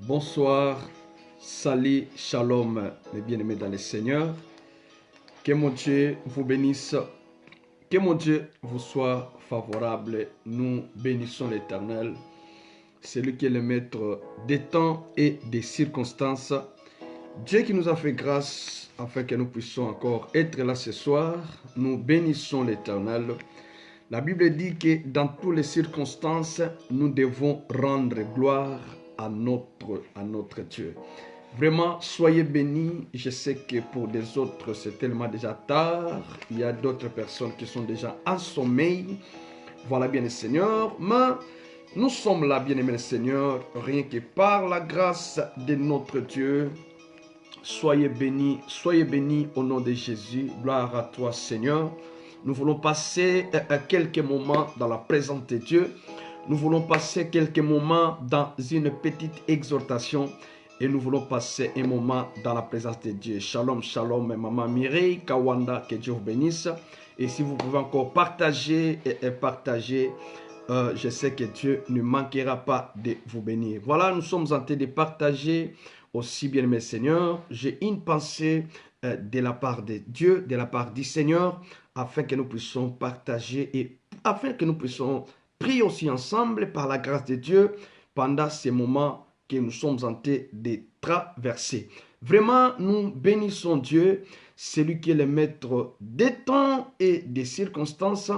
Bonsoir, salut, shalom, mes bien-aimés dans le Seigneur. Que mon Dieu vous bénisse, que mon Dieu vous soit favorable. Nous bénissons l'Éternel, celui qui est le maître des temps et des circonstances. Dieu qui nous a fait grâce afin que nous puissions encore être là ce soir. Nous bénissons l'Éternel. La Bible dit que dans toutes les circonstances, nous devons rendre gloire à notre Dieu. Vraiment, soyez bénis. Je sais que pour des autres, c'est tellement déjà tard. Il y a d'autres personnes qui sont déjà en sommeil. Voilà bien le Seigneur. Mais nous sommes là, bien-aimés le Seigneur, rien que par la grâce de notre Dieu. Soyez bénis au nom de Jésus. Gloire à toi, Seigneur. Nous voulons passer quelques moments dans la présence de Dieu. Nous voulons passer quelques moments dans une petite exhortation. Et nous voulons passer un moment dans la présence de Dieu. Shalom, shalom, maman Mireille, Kawanda, que Dieu vous bénisse. Et si vous pouvez encore partager je sais que Dieu ne manquera pas de vous bénir. Voilà, nous sommes en train de partager aussi bien mes seigneurs. J'ai une pensée de la part de Dieu, de la part du Seigneur, afin que nous puissions partager et afin que nous puissions prier aussi ensemble par la grâce de Dieu pendant ces moments que nous sommes en train de traverser. Vraiment, nous bénissons Dieu, celui qui est le maître des temps et des circonstances.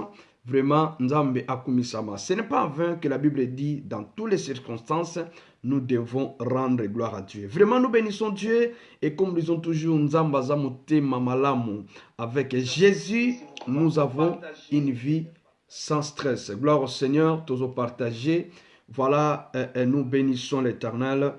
Vraiment, Nzambe akumisama. Ce n'est pas en vain que la Bible dit, dans toutes les circonstances, nous devons rendre gloire à Dieu. Vraiment, nous bénissons Dieu. Et comme nous disons toujours, Nzamba Zamute Mamalamu. Avec Jésus, nous avons une vie sans stress. Gloire au Seigneur, tous au partager. Voilà, nous bénissons l'Éternel.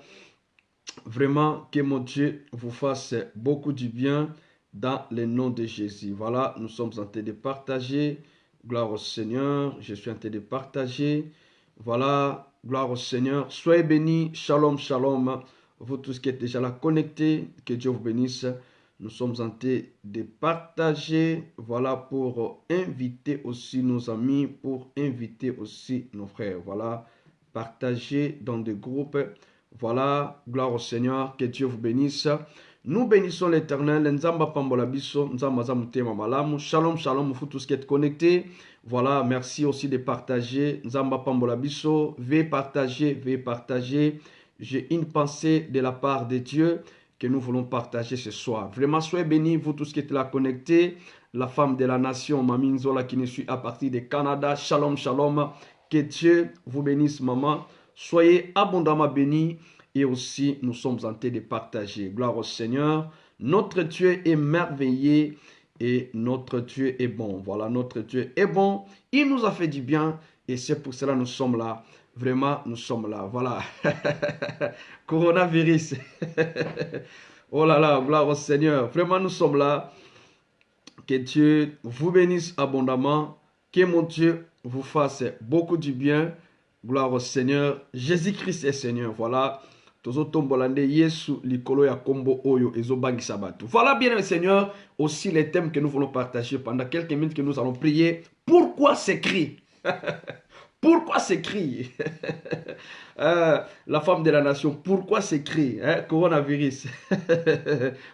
Vraiment, que mon Dieu vous fasse beaucoup du bien dans le nom de Jésus. Voilà, nous sommes en train de partager. Gloire au Seigneur, je suis en train de partager. Voilà, gloire au Seigneur. Soyez bénis, shalom, shalom. Vous tous qui êtes déjà là connectés, que Dieu vous bénisse. Nous sommes en train de partager. Voilà, pour inviter aussi nos amis, pour inviter aussi nos frères. Voilà, partager dans des groupes. Voilà, gloire au Seigneur, que Dieu vous bénisse. Nous bénissons l'Éternel. Nzamba pambola biso, nzamba zamutema malamu. Shalom, shalom, vous tous qui êtes connectés. Voilà, merci aussi de partager. Nzamba pambola biso, veuillez partager. J'ai une pensée de la part de Dieu que nous voulons partager ce soir. Vraiment, soyez bénis, vous tous qui êtes là connectés. La femme de la nation, Mami Nzola, qui nous suit à partir du Canada. Shalom, shalom. Que Dieu vous bénisse, maman. Soyez abondamment bénis. Et aussi, nous sommes en train de partager. Gloire au Seigneur. Notre Dieu est merveilleux et notre Dieu est bon. Voilà, notre Dieu est bon. Il nous a fait du bien et c'est pour cela que nous sommes là. Vraiment, nous sommes là. Voilà. Coronavirus. Oh là là, gloire au Seigneur. Vraiment, nous sommes là. Que Dieu vous bénisse abondamment. Que mon Dieu vous fasse beaucoup du bien. Gloire au Seigneur. Jésus-Christ est Seigneur. Voilà. Voilà bien le Seigneur, aussi les thèmes que nous voulons partager pendant quelques minutes que nous allons prier. Pourquoi s'écrit? Pourquoi s'écrit? La femme de la nation, pourquoi s'écrit? Coronavirus.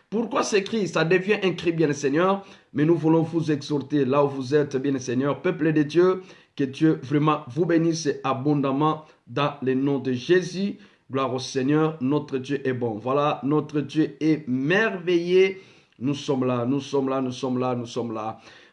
Pourquoi s'écrit? Ça devient un cri, bien le Seigneur. Mais nous voulons vous exhorter là où vous êtes, bien le Seigneur, peuple de Dieu, que Dieu vraiment vous bénisse abondamment dans le nom de Jésus. Gloire au Seigneur, notre Dieu est bon. Voilà, notre Dieu est merveilleux. Nous sommes là.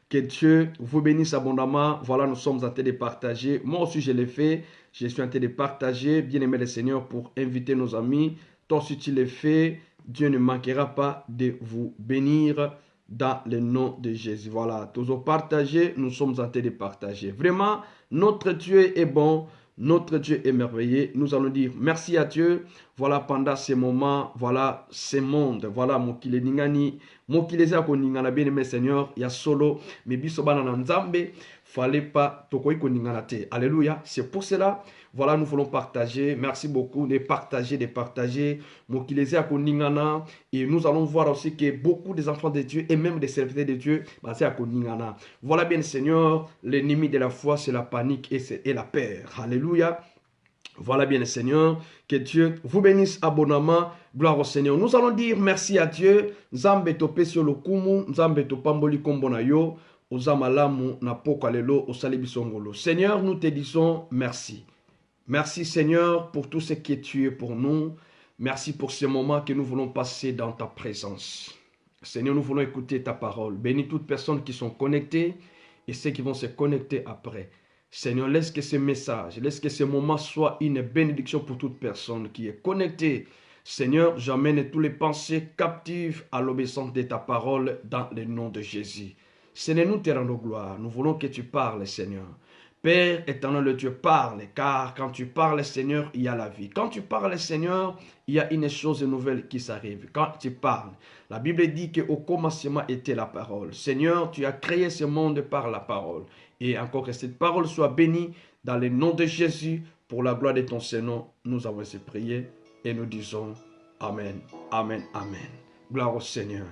Que Dieu vous bénisse abondamment. Voilà, nous sommes en train de partager. Moi aussi, je l'ai fait. Je suis en train de partager. Bien-aimé le Seigneur, pour inviter nos amis. Toi aussi, tu l'as fait. Dieu ne manquera pas de vous bénir dans le nom de Jésus. Voilà, toujours partager. Nous sommes en train de partager. Vraiment, notre Dieu est bon. Notre Dieu est merveilleux. Nous allons dire merci à Dieu. Voilà, pendant ces moments, voilà, ces mondes. Voilà, mokile ningani, mokile zako ningana bien aimé Seigneur, ya solo, mais biso bana na nzambe, fallait pas tokoi ko ningana te. Alléluia. C'est pour cela, voilà, nous voulons partager. Merci beaucoup de partager. Mokile zako ningana, et nous allons voir aussi que beaucoup des enfants de Dieu et même des serviteurs de Dieu, bah, c'est à ningana. Voilà bien Seigneur, l'ennemi de la foi, c'est la panique et la peur. Alléluia. Voilà bien le Seigneur, que Dieu vous bénisse abondamment. Gloire au Seigneur. Nous allons dire merci à Dieu. Nzambe tope sur le kumu, nzambe topamboli kombo na yo, ozamalamu na poko alelo, osali bisongolo. Seigneur, nous te disons merci. Merci Seigneur pour tout ce que tu es pour nous. Merci pour ce moment que nous voulons passer dans ta présence. Seigneur, nous voulons écouter ta parole. Bénis toutes personnes qui sont connectées et ceux qui vont se connecter après. Seigneur, laisse que ce message, laisse que ce moment soit une bénédiction pour toute personne qui est connectée. Seigneur, j'amène tous les pensées captives à l'obéissance de ta parole dans le nom de Jésus. Seigneur, nous te rendons gloire. Nous voulons que tu parles, Seigneur. Père éternel, Dieu, parle, car quand tu parles, Seigneur, il y a la vie. Quand tu parles, Seigneur, il y a une chose nouvelle qui s'arrive. Quand tu parles, la Bible dit qu'au commencement était la parole. Seigneur, tu as créé ce monde par la parole. Et encore que cette parole soit bénie dans le nom de Jésus, pour la gloire de ton Seigneur, nous avons ainsi prié et nous disons Amen, Amen, Amen. Gloire au Seigneur.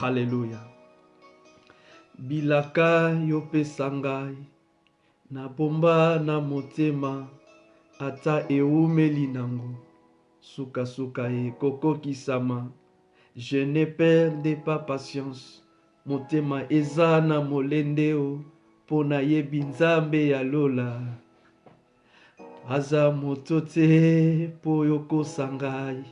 Alléluia. Bilaka yope sangai. Na bomba na motema ata eumeli nango suka suka e koko kisama. Je ne perdais pas patience motema eza na molendeo pona yebi nzambe ya lola aza motote po yoko sangai.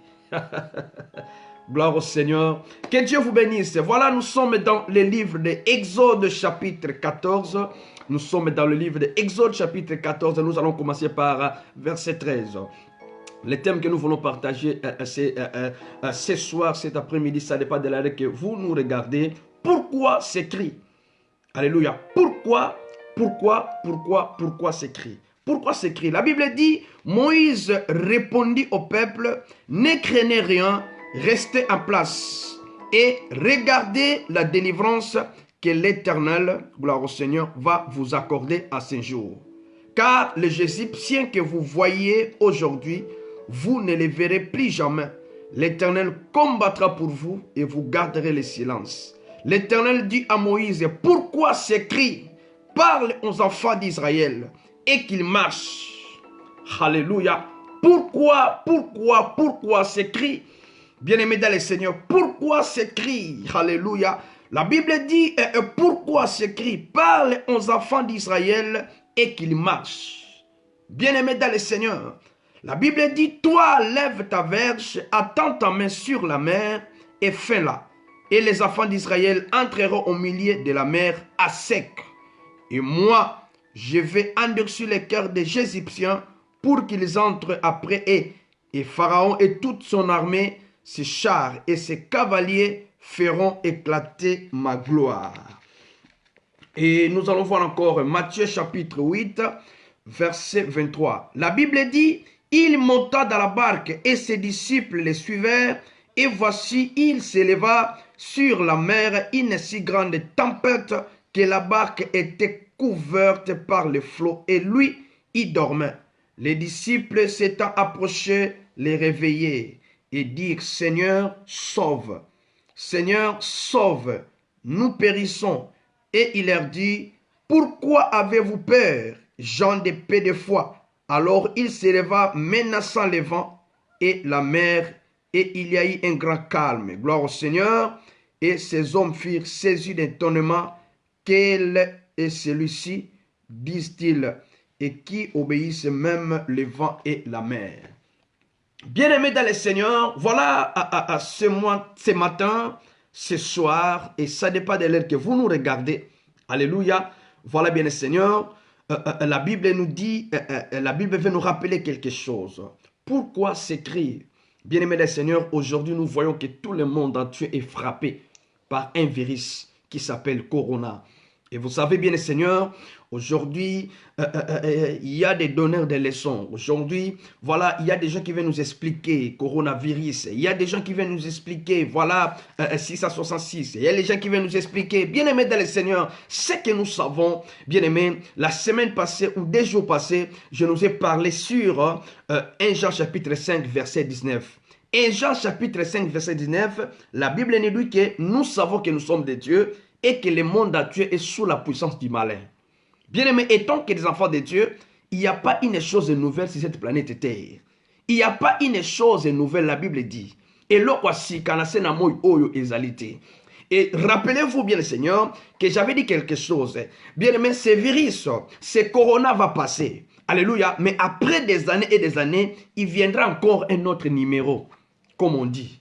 Gloire au Seigneur. Que Dieu vous bénisse. Voilà, nous sommes dans le livre de Exode chapitre 14. Nous sommes dans le livre de Exode chapitre 14. Nous allons commencer par verset 13. Le thème que nous voulons partager ce soir, cet après-midi, ça dépend de l'heure que vous nous regardez. Pourquoi s'écrit? Alléluia. Pourquoi s'écrit? Pourquoi s'écrit? La Bible dit, Moïse répondit au peuple, ne craignez rien, restez en place et regardez la délivrance que l'Éternel, gloire au Seigneur, va vous accorder à ce jour. Car les Égyptiens que vous voyez aujourd'hui, vous ne les verrez plus jamais. L'Éternel combattra pour vous et vous garderez le silence. L'Éternel dit à Moïse, pourquoi s'écrit? Parle aux enfants d'Israël et qu'ils marchent. Alléluia. Pourquoi s'écrit? Bien-aimé dans le Seigneur, pourquoi s'écrit? Alléluia. La Bible dit, pourquoi s'écrit? Parle aux enfants d'Israël et qu'ils marchent. Bien-aimé dans le Seigneur, la Bible dit, toi lève ta verge, attends ta main sur la mer et fais-la. Et les enfants d'Israël entreront au milieu de la mer à sec. Et moi, je vais endurcir les cœurs des Égyptiens pour qu'ils entrent après eux. Et Pharaon et toute son armée, ses chars et ses cavaliers feront éclater ma gloire. Et nous allons voir encore Matthieu chapitre 8, verset 23. La Bible dit, il monta dans la barque et ses disciples les suivirent. Et voici, il s'éleva sur la mer une si grande tempête que la barque était couverte par les flots et lui y dormait. Les disciples s'étant approchés, les réveillaient et dirent, Seigneur, sauve. Seigneur, sauve, nous périssons. Et il leur dit, pourquoi avez-vous peur, gens de peu de foi? Alors il s'éleva, menaçant le vent et la mer, et il y a eu un grand calme. Gloire au Seigneur. Et ces hommes furent saisis d'étonnement. Quel est celui-ci, disent-ils, et qui obéissent même le vent et la mer? Bien-aimés dans le Seigneur, voilà ce matin, ce soir, et ça dépend de l'heure que vous nous regardez. Alléluia. Voilà bien le Seigneur. La Bible nous dit, la Bible veut nous rappeler quelque chose. Pourquoi s'écrit? Bien-aimés le Seigneur, aujourd'hui nous voyons que tout le monde entier est frappé par un virus qui s'appelle Corona. Et vous savez bien le Seigneur, aujourd'hui, il y a des donneurs de leçons. Aujourd'hui, voilà, il y a des gens qui viennent nous expliquer coronavirus. Il y a des gens qui viennent nous expliquer, voilà, 666. Il y a des gens qui viennent nous expliquer, bien-aimés dans le Seigneur, ce que nous savons, bien-aimés, la semaine passée ou des jours passés, je nous ai parlé sur 1 Jean chapitre 5, verset 19. 1 Jean chapitre 5, verset 19, la Bible nous dit que nous savons que nous sommes des dieux et que le monde entier est sous la puissance du malin. Bien-aimés, étant que des enfants de Dieu, il n'y a pas une chose nouvelle sur cette planète Terre. Il n'y a pas une chose nouvelle, la Bible dit. Et lokwasi kanase na moi oyo ezalité. Et rappelez-vous bien, Seigneur, que j'avais dit quelque chose. Bien aimé, ce virus, ce corona va passer. Alléluia. Mais après des années et des années, il viendra encore un autre numéro, comme on dit.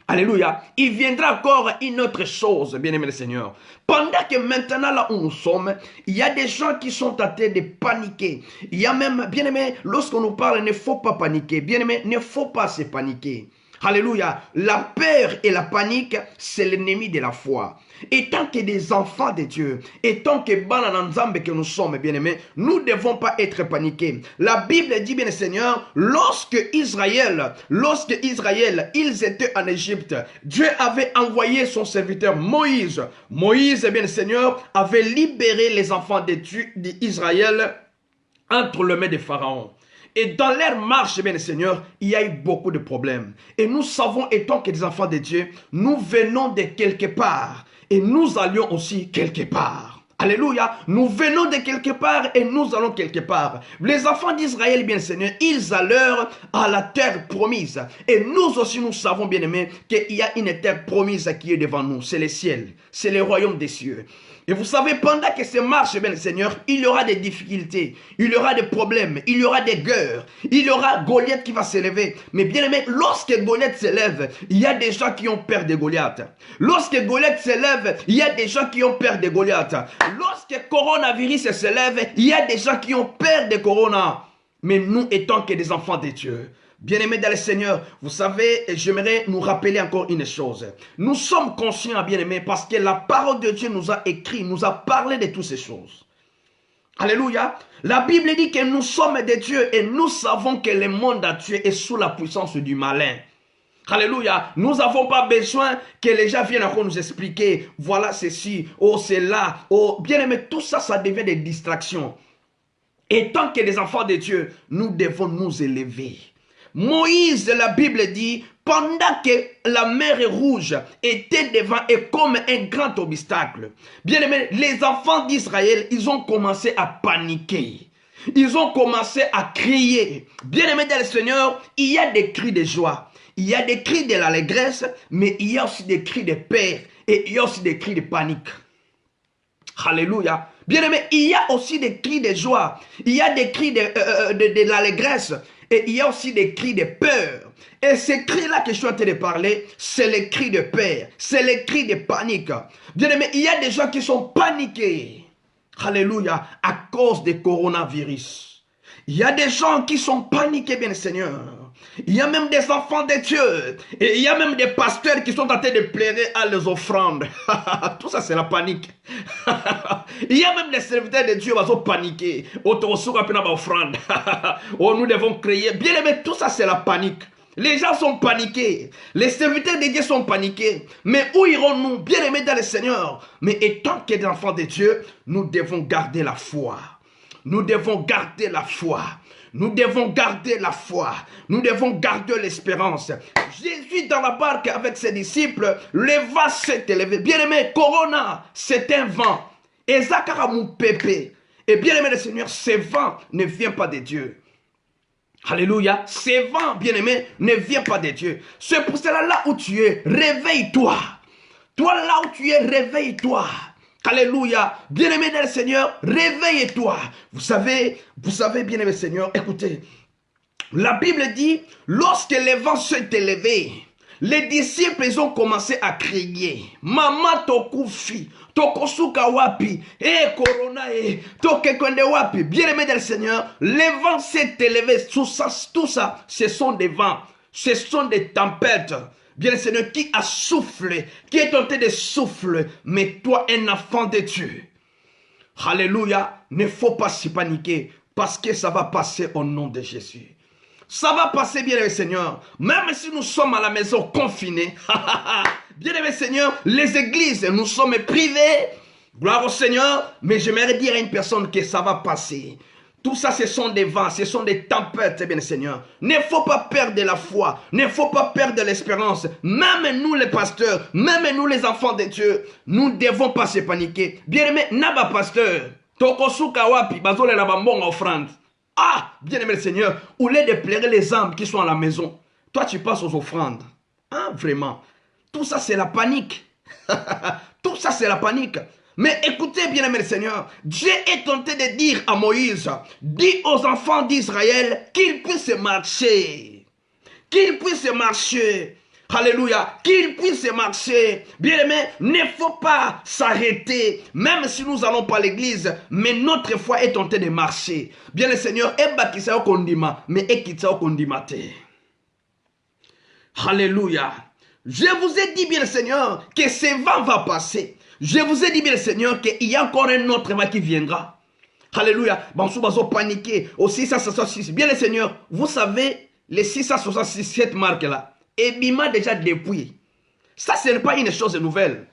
Alléluia. Il viendra encore une autre chose, bien-aimé le Seigneur. Pendant que maintenant, là où nous sommes, il y a des gens qui sont en train de paniquer. Il y a même, bien-aimé, lorsqu'on nous parle, il ne faut pas paniquer. Bien-aimé, il ne faut pas se paniquer. Alléluia. La peur et la panique, c'est l'ennemi de la foi. Et tant que des enfants de Dieu, et tant que Banananzambe que nous sommes, bien-aimés, nous ne devons pas être paniqués. La Bible dit, bien Seigneur, lorsque Israël, ils étaient en Égypte, Dieu avait envoyé son serviteur Moïse. Moïse, bien Seigneur, avait libéré les enfants d'Israël entre les mains de Pharaon. Et dans leur marche, bien Seigneur, il y a eu beaucoup de problèmes. Et nous savons, étant que des enfants de Dieu, nous venons de quelque part. Et nous allions aussi quelque part. Alléluia. Nous venons de quelque part et nous allons quelque part. Les enfants d'Israël, bien Seigneur, ils allèrent à la terre promise. Et nous aussi, nous savons, bien aimés, qu'il y a une terre promise qui est devant nous. C'est le ciel. C'est le royaume des cieux. Et vous savez, pendant que ces marches, bien Seigneur, il y aura des difficultés, il y aura des problèmes, il y aura des guerres, il y aura Goliath qui va s'élever. Mais bien aimé, lorsque Goliath s'élève, il y a des gens qui ont peur de Goliath. Lorsque Goliath s'élève, il y a des gens qui ont peur de Goliath. Lorsque coronavirus s'élève, il y a des gens qui ont peur de Corona. Mais nous étant que des enfants de Dieu, bien-aimés dans le Seigneur, vous savez, j'aimerais nous rappeler encore une chose. Nous sommes conscients, bien-aimés, parce que la parole de Dieu nous a écrit, nous a parlé de toutes ces choses. Alléluia. La Bible dit que nous sommes des dieux et nous savons que le monde actuel est sous la puissance du malin. Alléluia. Nous n'avons pas besoin que les gens viennent encore nous expliquer, voilà ceci, oh c'est là, oh bien-aimés, tout ça, ça devient des distractions. Et tant que des enfants de Dieu, nous devons nous élever. Moïse, la Bible dit, pendant que la mer rouge était devant et comme un grand obstacle, bien aimé, les enfants d'Israël, ils ont commencé à paniquer. Ils ont commencé à crier. Bien aimé dans le Seigneur, il y a des cris de joie. Il y a des cris de l'allégresse, mais il y a aussi des cris de peur et il y a aussi des cris de panique. Alléluia. Bien aimé, il y a aussi des cris de joie. Il y a des cris de l'allégresse. Et il y a aussi des cris de peur. Et ces cris-là que je suis en train de parler, c'est les cris de peur. C'est les cris de panique. Bien aimé, il y a des gens qui sont paniqués. Alléluia. À cause du coronavirus. Il y a des gens qui sont paniqués, bien Seigneur. Il y a même des enfants de Dieu. Et il y a même des pasteurs qui sont en train de pleurer à les offrandes. Tout ça, c'est la panique. Il y a même des serviteurs de Dieu qui vont paniquer. Oh, nous devons crier. Bien aimé, tout ça, c'est la panique. Les gens sont paniqués. Les serviteurs de Dieu sont paniqués. Mais où irons-nous, bien aimés dans le Seigneur? Mais étant que des enfants de Dieu, nous devons garder la foi. Nous devons garder la foi. Nous devons garder la foi. Nous devons garder l'espérance. Jésus dans la barque avec ses disciples, le vent s'est élevé. Bien aimé, Corona, c'est un vent. Et Zakaramou pépé. Et bien aimé le Seigneur, ce vent ne vient pas de Dieu. Alléluia. Ce vent, bien aimé, ne vient pas de Dieu. C'est pour cela, là où tu es, réveille-toi. Toi, là où tu es, réveille-toi. Alléluia. Bien-aimé dans le Seigneur, réveille-toi. Vous savez, bien-aimé Seigneur, écoutez. La Bible dit, lorsque le vent s'est élevé, les disciples, ils ont commencé à crier. Mama tokufi, tokosuka wapi, corona, tokekonde wapi. Bien-aimé dans le Seigneur, le vent s'est élevé. Tout ça, ce sont des vents. Ce sont des tempêtes. Bien le Seigneur qui a soufflé, qui est tenté de souffler, mais toi un enfant de Dieu. Alléluia, ne faut pas s'y paniquer parce que ça va passer au nom de Jésus. Ça va passer, bien le Seigneur, même si nous sommes à la maison confinés. Bien aimé Seigneur, les églises, nous sommes privés. Gloire au Seigneur, mais j'aimerais dire à une personne que ça va passer. Tout ça, ce sont des vents, ce sont des tempêtes, bien Seigneur. Ne faut pas perdre la foi, ne faut pas perdre l'espérance. Même nous les pasteurs, même nous les enfants de Dieu, nous ne devons pas se paniquer. Bien aimé, naba pasteur, tokosuka wapi, bazole la bambonga offrande. Ah, bien-aimé le Seigneur, au lieu de pleurer les âmes qui sont à la maison, toi tu passes aux offrandes. Ah, vraiment. Tout ça, c'est la panique. Tout ça, c'est la panique. Mais écoutez, bien-aimé le Seigneur, Dieu est tenté de dire à Moïse, dis aux enfants d'Israël qu'ils puissent marcher. Qu'ils puissent marcher. Alléluia. Qu'ils puissent marcher. Bien-aimé, ne faut pas s'arrêter. Même si nous n'allons pas à l'église, mais notre foi est tentée de marcher. Bien le Seigneur, ebakisa okondima, mais ekitsa okondimate. Alléluia. Je vous ai dit, bien le Seigneur, que ce vent va passer. Je vous ai dit, bien le Seigneur, qu'il y a encore un autre vent qui viendra. Alléluia. Bansou bazo paniqué. Au 666. Bien le Seigneur, vous savez, les 666, cette marque-là, Ebima déjà depuis. Ça, ce n'est pas une chose nouvelle.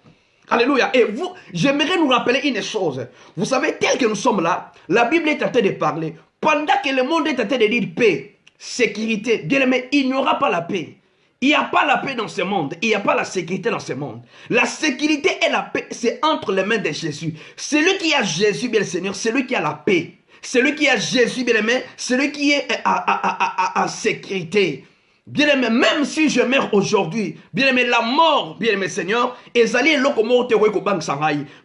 Alléluia. Et vous, j'aimerais nous rappeler une chose. Vous savez, tel que nous sommes là, la Bible est en train de parler. Pendant que le monde est en train de dire paix, sécurité, bien aimé, il n'y aura pas la paix. Il n'y a pas la paix dans ce monde. Il n'y a pas la sécurité dans ce monde. La sécurité et la paix, c'est entre les mains de Jésus. Celui qui a Jésus, bien le Seigneur, c'est lui qui a la paix. Celui qui a Jésus, bien aimé, c'est lui qui est en sécurité. Bien aimé, même si je meurs aujourd'hui, bien aimé, la mort, bien aimé Seigneur,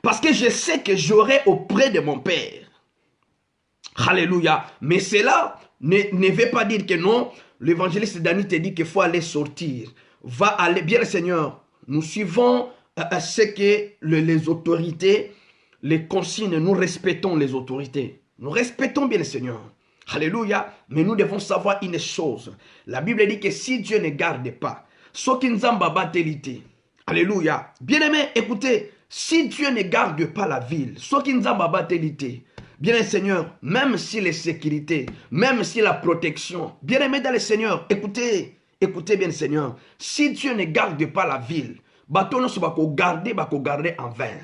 parce que je sais que j'aurai auprès de mon Père. Alléluia. Mais cela ne veut pas dire que non. L'évangéliste Dani te dit qu'il faut aller sortir. Va aller, bien le Seigneur. Nous suivons ce que les autorités, les consignes, nous respectons les autorités. Nous respectons bien le Seigneur. Alléluia. Mais nous devons savoir une chose. La Bible dit que si Dieu ne garde pas, alléluia. Bien-aimé, écoutez, si Dieu ne garde pas la ville, bien Seigneur, même si les sécurités, même si la protection, bien aimé dans le Seigneur, écoutez, écoutez bien Seigneur, si Dieu ne garde pas la ville, bateau ne va garder en vain.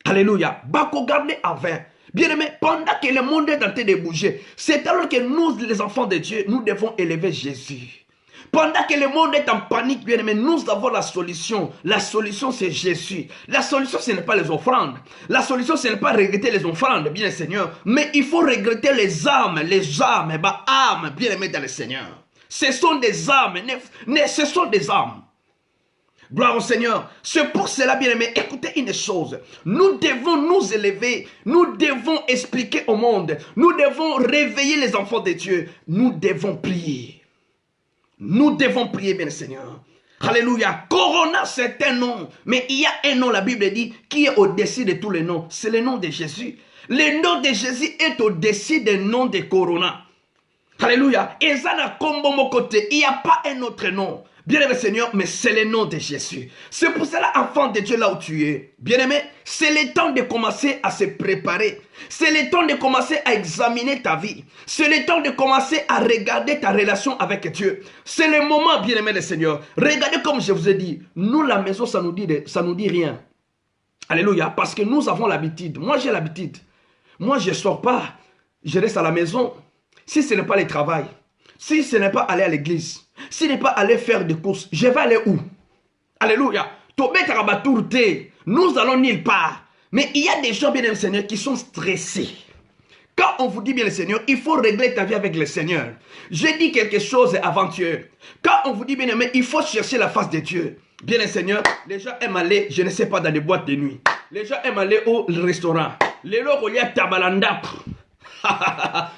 Alléluia, bako garder en vain. Bien aimé, pendant que le monde est en train de bouger, c'est alors que nous, les enfants de Dieu, nous devons élever Jésus. Pendant que le monde est en panique, bien aimé, nous avons la solution. La solution, c'est Jésus. La solution, ce n'est pas les offrandes. La solution, ce n'est pas regretter les offrandes, bien Seigneur. Mais il faut regretter les âmes, âmes, bien aimé dans le Seigneur. Ce sont des âmes, ce sont des âmes. Gloire au Seigneur. C'est pour cela, bien aimé, écoutez une chose. Nous devons nous élever. Nous devons expliquer au monde. Nous devons réveiller les enfants de Dieu. Nous devons prier. Nous devons prier, bien Seigneur. Alléluia. Corona, c'est un nom. Mais il y a un nom, la Bible dit, qui est au-dessus de tous les noms. C'est le nom de Jésus. Le nom de Jésus est au-dessus des noms de Corona. Alléluia. Et ça n'a comme mon côté. Il n'y a pas un autre nom. Bien-aimé Seigneur, mais c'est le nom de Jésus. C'est pour cela, enfant de Dieu, là où tu es. Bien-aimé, c'est le temps de commencer à se préparer. C'est le temps de commencer à examiner ta vie. C'est le temps de commencer à regarder ta relation avec Dieu. C'est le moment, bien-aimé le Seigneur. Regardez comme je vous ai dit. Nous, la maison, ça nous dit rien. Alléluia. Parce que nous avons l'habitude. Moi, j'ai l'habitude. Moi, je ne sors pas. Je reste à la maison. Si ce n'est pas le travail. Si ce n'est pas aller à l'église. Si ce n'est pas aller faire des courses, je vais aller où? Alléluia. Nous allons nulle part. Mais il y a des gens, bien aimés Seigneur, qui sont stressés. Quand on vous dit bien le Seigneur, il faut régler ta vie avec le Seigneur. J'ai dit quelque chose avant-hier. Quand on vous dit bien aimé, il faut chercher la face de Dieu. Bien le Seigneur, les gens aiment aller, je ne sais pas, dans les boîtes de nuit. Les gens aiment aller au restaurant. Les gens il y a tabalanda.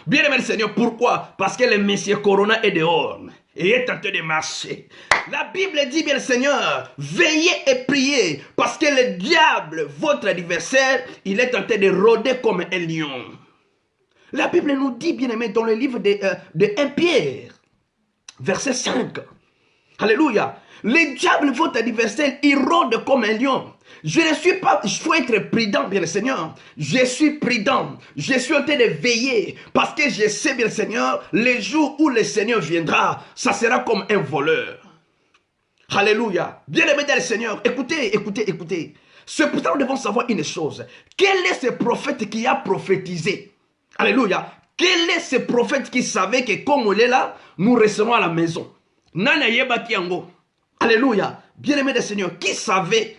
Bien aimé le Seigneur, pourquoi? Parce que le Messie Corona est dehors. Et est en train de marcher. La Bible dit bien le Seigneur, veillez et priez, parce que le diable, votre adversaire, il est en train de rôder comme un lion. La Bible nous dit bien aimé dans le livre de 1 Pierre, verset 5. Alléluia. Le diable, votre adversaire, il rôde comme un lion. Je ne suis pas, il faut être prudent, bien le Seigneur. Je suis prudent. Je suis en train de veiller. Parce que je sais, bien le Seigneur, les jours où le Seigneur viendra, ça sera comme un voleur. Alléluia. Bien aimé dans le Seigneur, écoutez, écoutez, écoutez. C'est pour ça que nous devons savoir une chose. Quel est ce prophète qui a prophétisé? Alléluia. Quel est ce prophète qui savait que comme on est là, nous resterons à la maison? Nana yeba kiango. Alléluia. Bien aimé du Seigneur, qui savait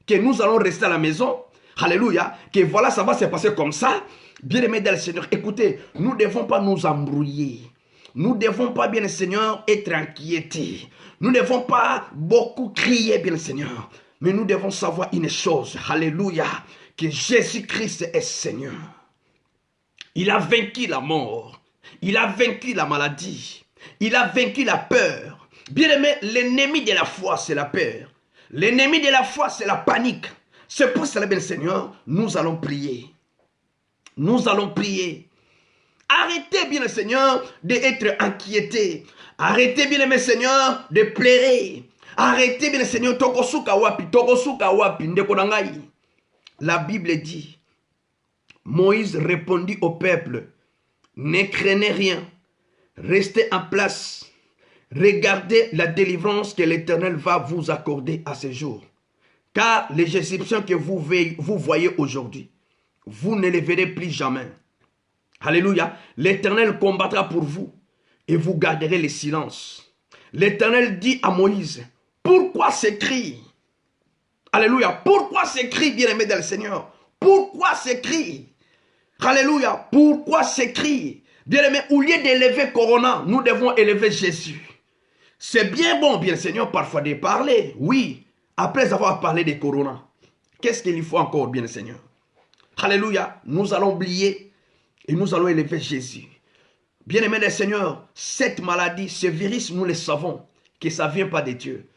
que nous allons rester à la maison? Alléluia. Que voilà, ça va se passer comme ça. Bien-aimés dans le Seigneur, écoutez, nous ne devons pas nous embrouiller. Nous ne devons pas, bien le Seigneur, être inquiétés. Nous ne devons pas beaucoup crier, bien le Seigneur. Mais nous devons savoir une chose, alléluia, que Jésus-Christ est Seigneur. Il a vaincu la mort. Il a vaincu la maladie. Il a vaincu la peur. Bien-aimé, l'ennemi de la foi, c'est la peur. L'ennemi de la foi, c'est la panique. C'est pour cela, bien le Seigneur, nous allons prier. Nous allons prier. Arrêtez, bien le Seigneur, d'être inquiété. Arrêtez, bien le Seigneur, de pleurer. Arrêtez, bien le Seigneur, tokosuka wapi, ndekonangai. La Bible dit, Moïse répondit au peuple, ne craignez rien, restez en place. Regardez la délivrance que l'Éternel va vous accorder à ce jour. Car les Égyptiens que vous voyez aujourd'hui, vous ne les verrez plus jamais. Alléluia. L'Éternel combattra pour vous et vous garderez le silence. L'Éternel dit à Moïse, pourquoi ces cris? Alléluia. Pourquoi ces cris, bien-aimés dans le Seigneur? Pourquoi ces cris? Alléluia. Pourquoi ces cris? Bien-aimés, au lieu d'élever Corona, nous devons élever Jésus. C'est bien bon, bien Seigneur, parfois de parler. Oui, après avoir parlé de Corona. Qu'est-ce qu'il faut encore, bien Seigneur? Alléluia. Nous allons oublier et nous allons élever Jésus. Bien-aimés des Seigneurs, cette maladie, ce virus, nous le savons, que ça ne vient pas de Dieu.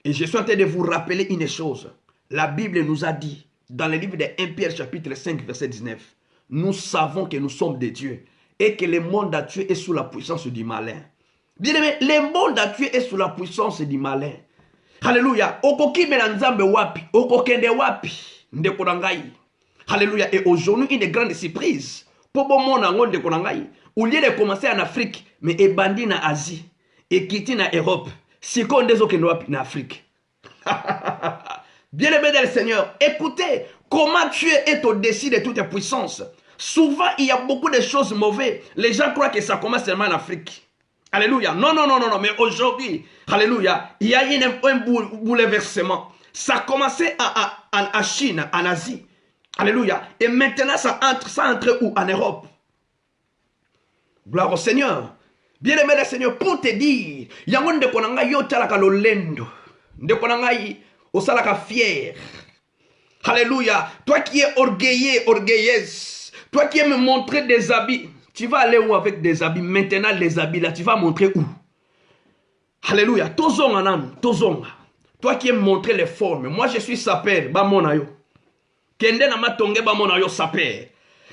Et je suis en train de vous rappeler une chose. La Bible nous a dit, dans le livre de 1 Pierre chapitre 5, verset 19, nous savons que nous sommes de Dieu et que le monde actuel est sous la puissance du malin. Bien-aimé, le monde actuel est sous la puissance du malin. Alléluia. Okoki melanzambe wapi, okokende wapi, ndekonangai. Alléluia. Et aujourd'hui, une grande surprise. Pour bon monde en ndekonangai. Au lieu de commencer en Afrique, mais ebandi na Asie, et quitter na Europe, si qu'on des autres en Afrique. Bien-aimé dans le Seigneur, écoutez comment Dieu est au-dessus de toute puissance. Souvent, il y a beaucoup de choses mauvaises. Les gens croient que ça commence seulement en Afrique. Alléluia. Non, mais aujourd'hui, alléluia, il y a un bouleversement. Ça a commencé en Chine, en Asie. Alléluia. Et maintenant, ça entre où? En Europe. Gloire au Seigneur. Bien-aimé le Seigneur, pour te dire, il y a un de konanga yo talaka lolendo. De konanga o salaka fier. Alléluia. Toi qui es orgueilleux, orgueilleuse. Toi qui aimes montrer des habits. Tu vas aller où avec des habits? Maintenant, les habits là, tu vas montrer où? Alléluia. Tozonga nan, tozonga. Toi qui aimes montrer les formes. Moi, je suis sapeur. Ba mona yo. Kende na matonge ba mona yo sapeur.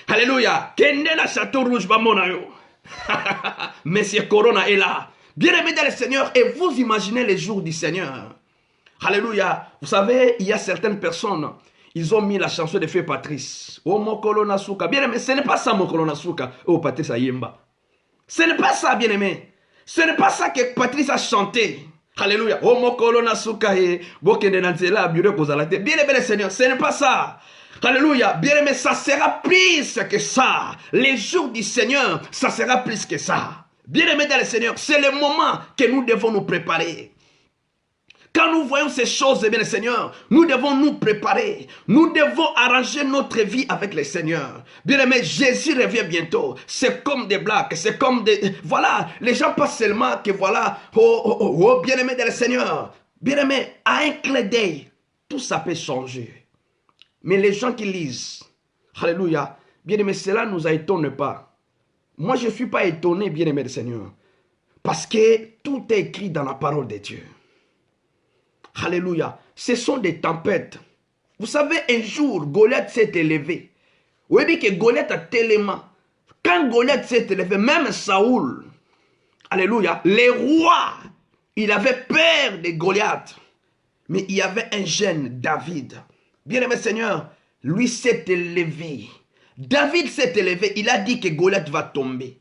Alléluia. Kende na château rouge ba mona yo. Monsieur Corona est là. Bien-aimé dans le Seigneur. Et vous imaginez les jours du Seigneur. Alléluia. Vous savez, il y a certaines personnes. Ils ont mis la chanson de Feu Patrice. Oh, Mokolo Nasuka. Bien-aimé, ce n'est pas ça, Mokolo Nasuka. Oh, Patrice Ayemba. Ce n'est pas ça, bien-aimé. Ce n'est pas ça que Patrice a chanté. Alléluia. Oh, Mokolo Nasuka. Bien-aimé, le Seigneur, ce n'est pas ça. Alléluia. Bien-aimé, ça sera plus que ça. Les jours du Seigneur, ça sera plus que ça. Bien-aimé dans le Seigneur, c'est le moment que nous devons nous préparer. Quand nous voyons ces choses, bien le Seigneur, nous devons nous préparer. Nous devons arranger notre vie avec le Seigneur. Bien aimé, Jésus revient bientôt. C'est comme des blagues, c'est comme des... Voilà, les gens pensent seulement que voilà, bien aimé dans le Seigneur. Bien aimé, à un clin d'œil, tout ça peut changer. Mais les gens qui lisent, alléluia, bien aimé, cela ne nous étonne pas. Moi, je ne suis pas étonné, bien aimé du Seigneur. Parce que tout est écrit dans la parole de Dieu. Alléluia. Ce sont des tempêtes. Vous savez, un jour, Goliath s'est élevé. Vous voyez que Goliath a tellement. Quand Goliath s'est élevé, même Saoul, alléluia, les rois, il avait peur de Goliath. Mais il y avait un jeune, David. Bien-aimé Seigneur, lui s'est élevé. David s'est élevé. Il a dit que Goliath va tomber.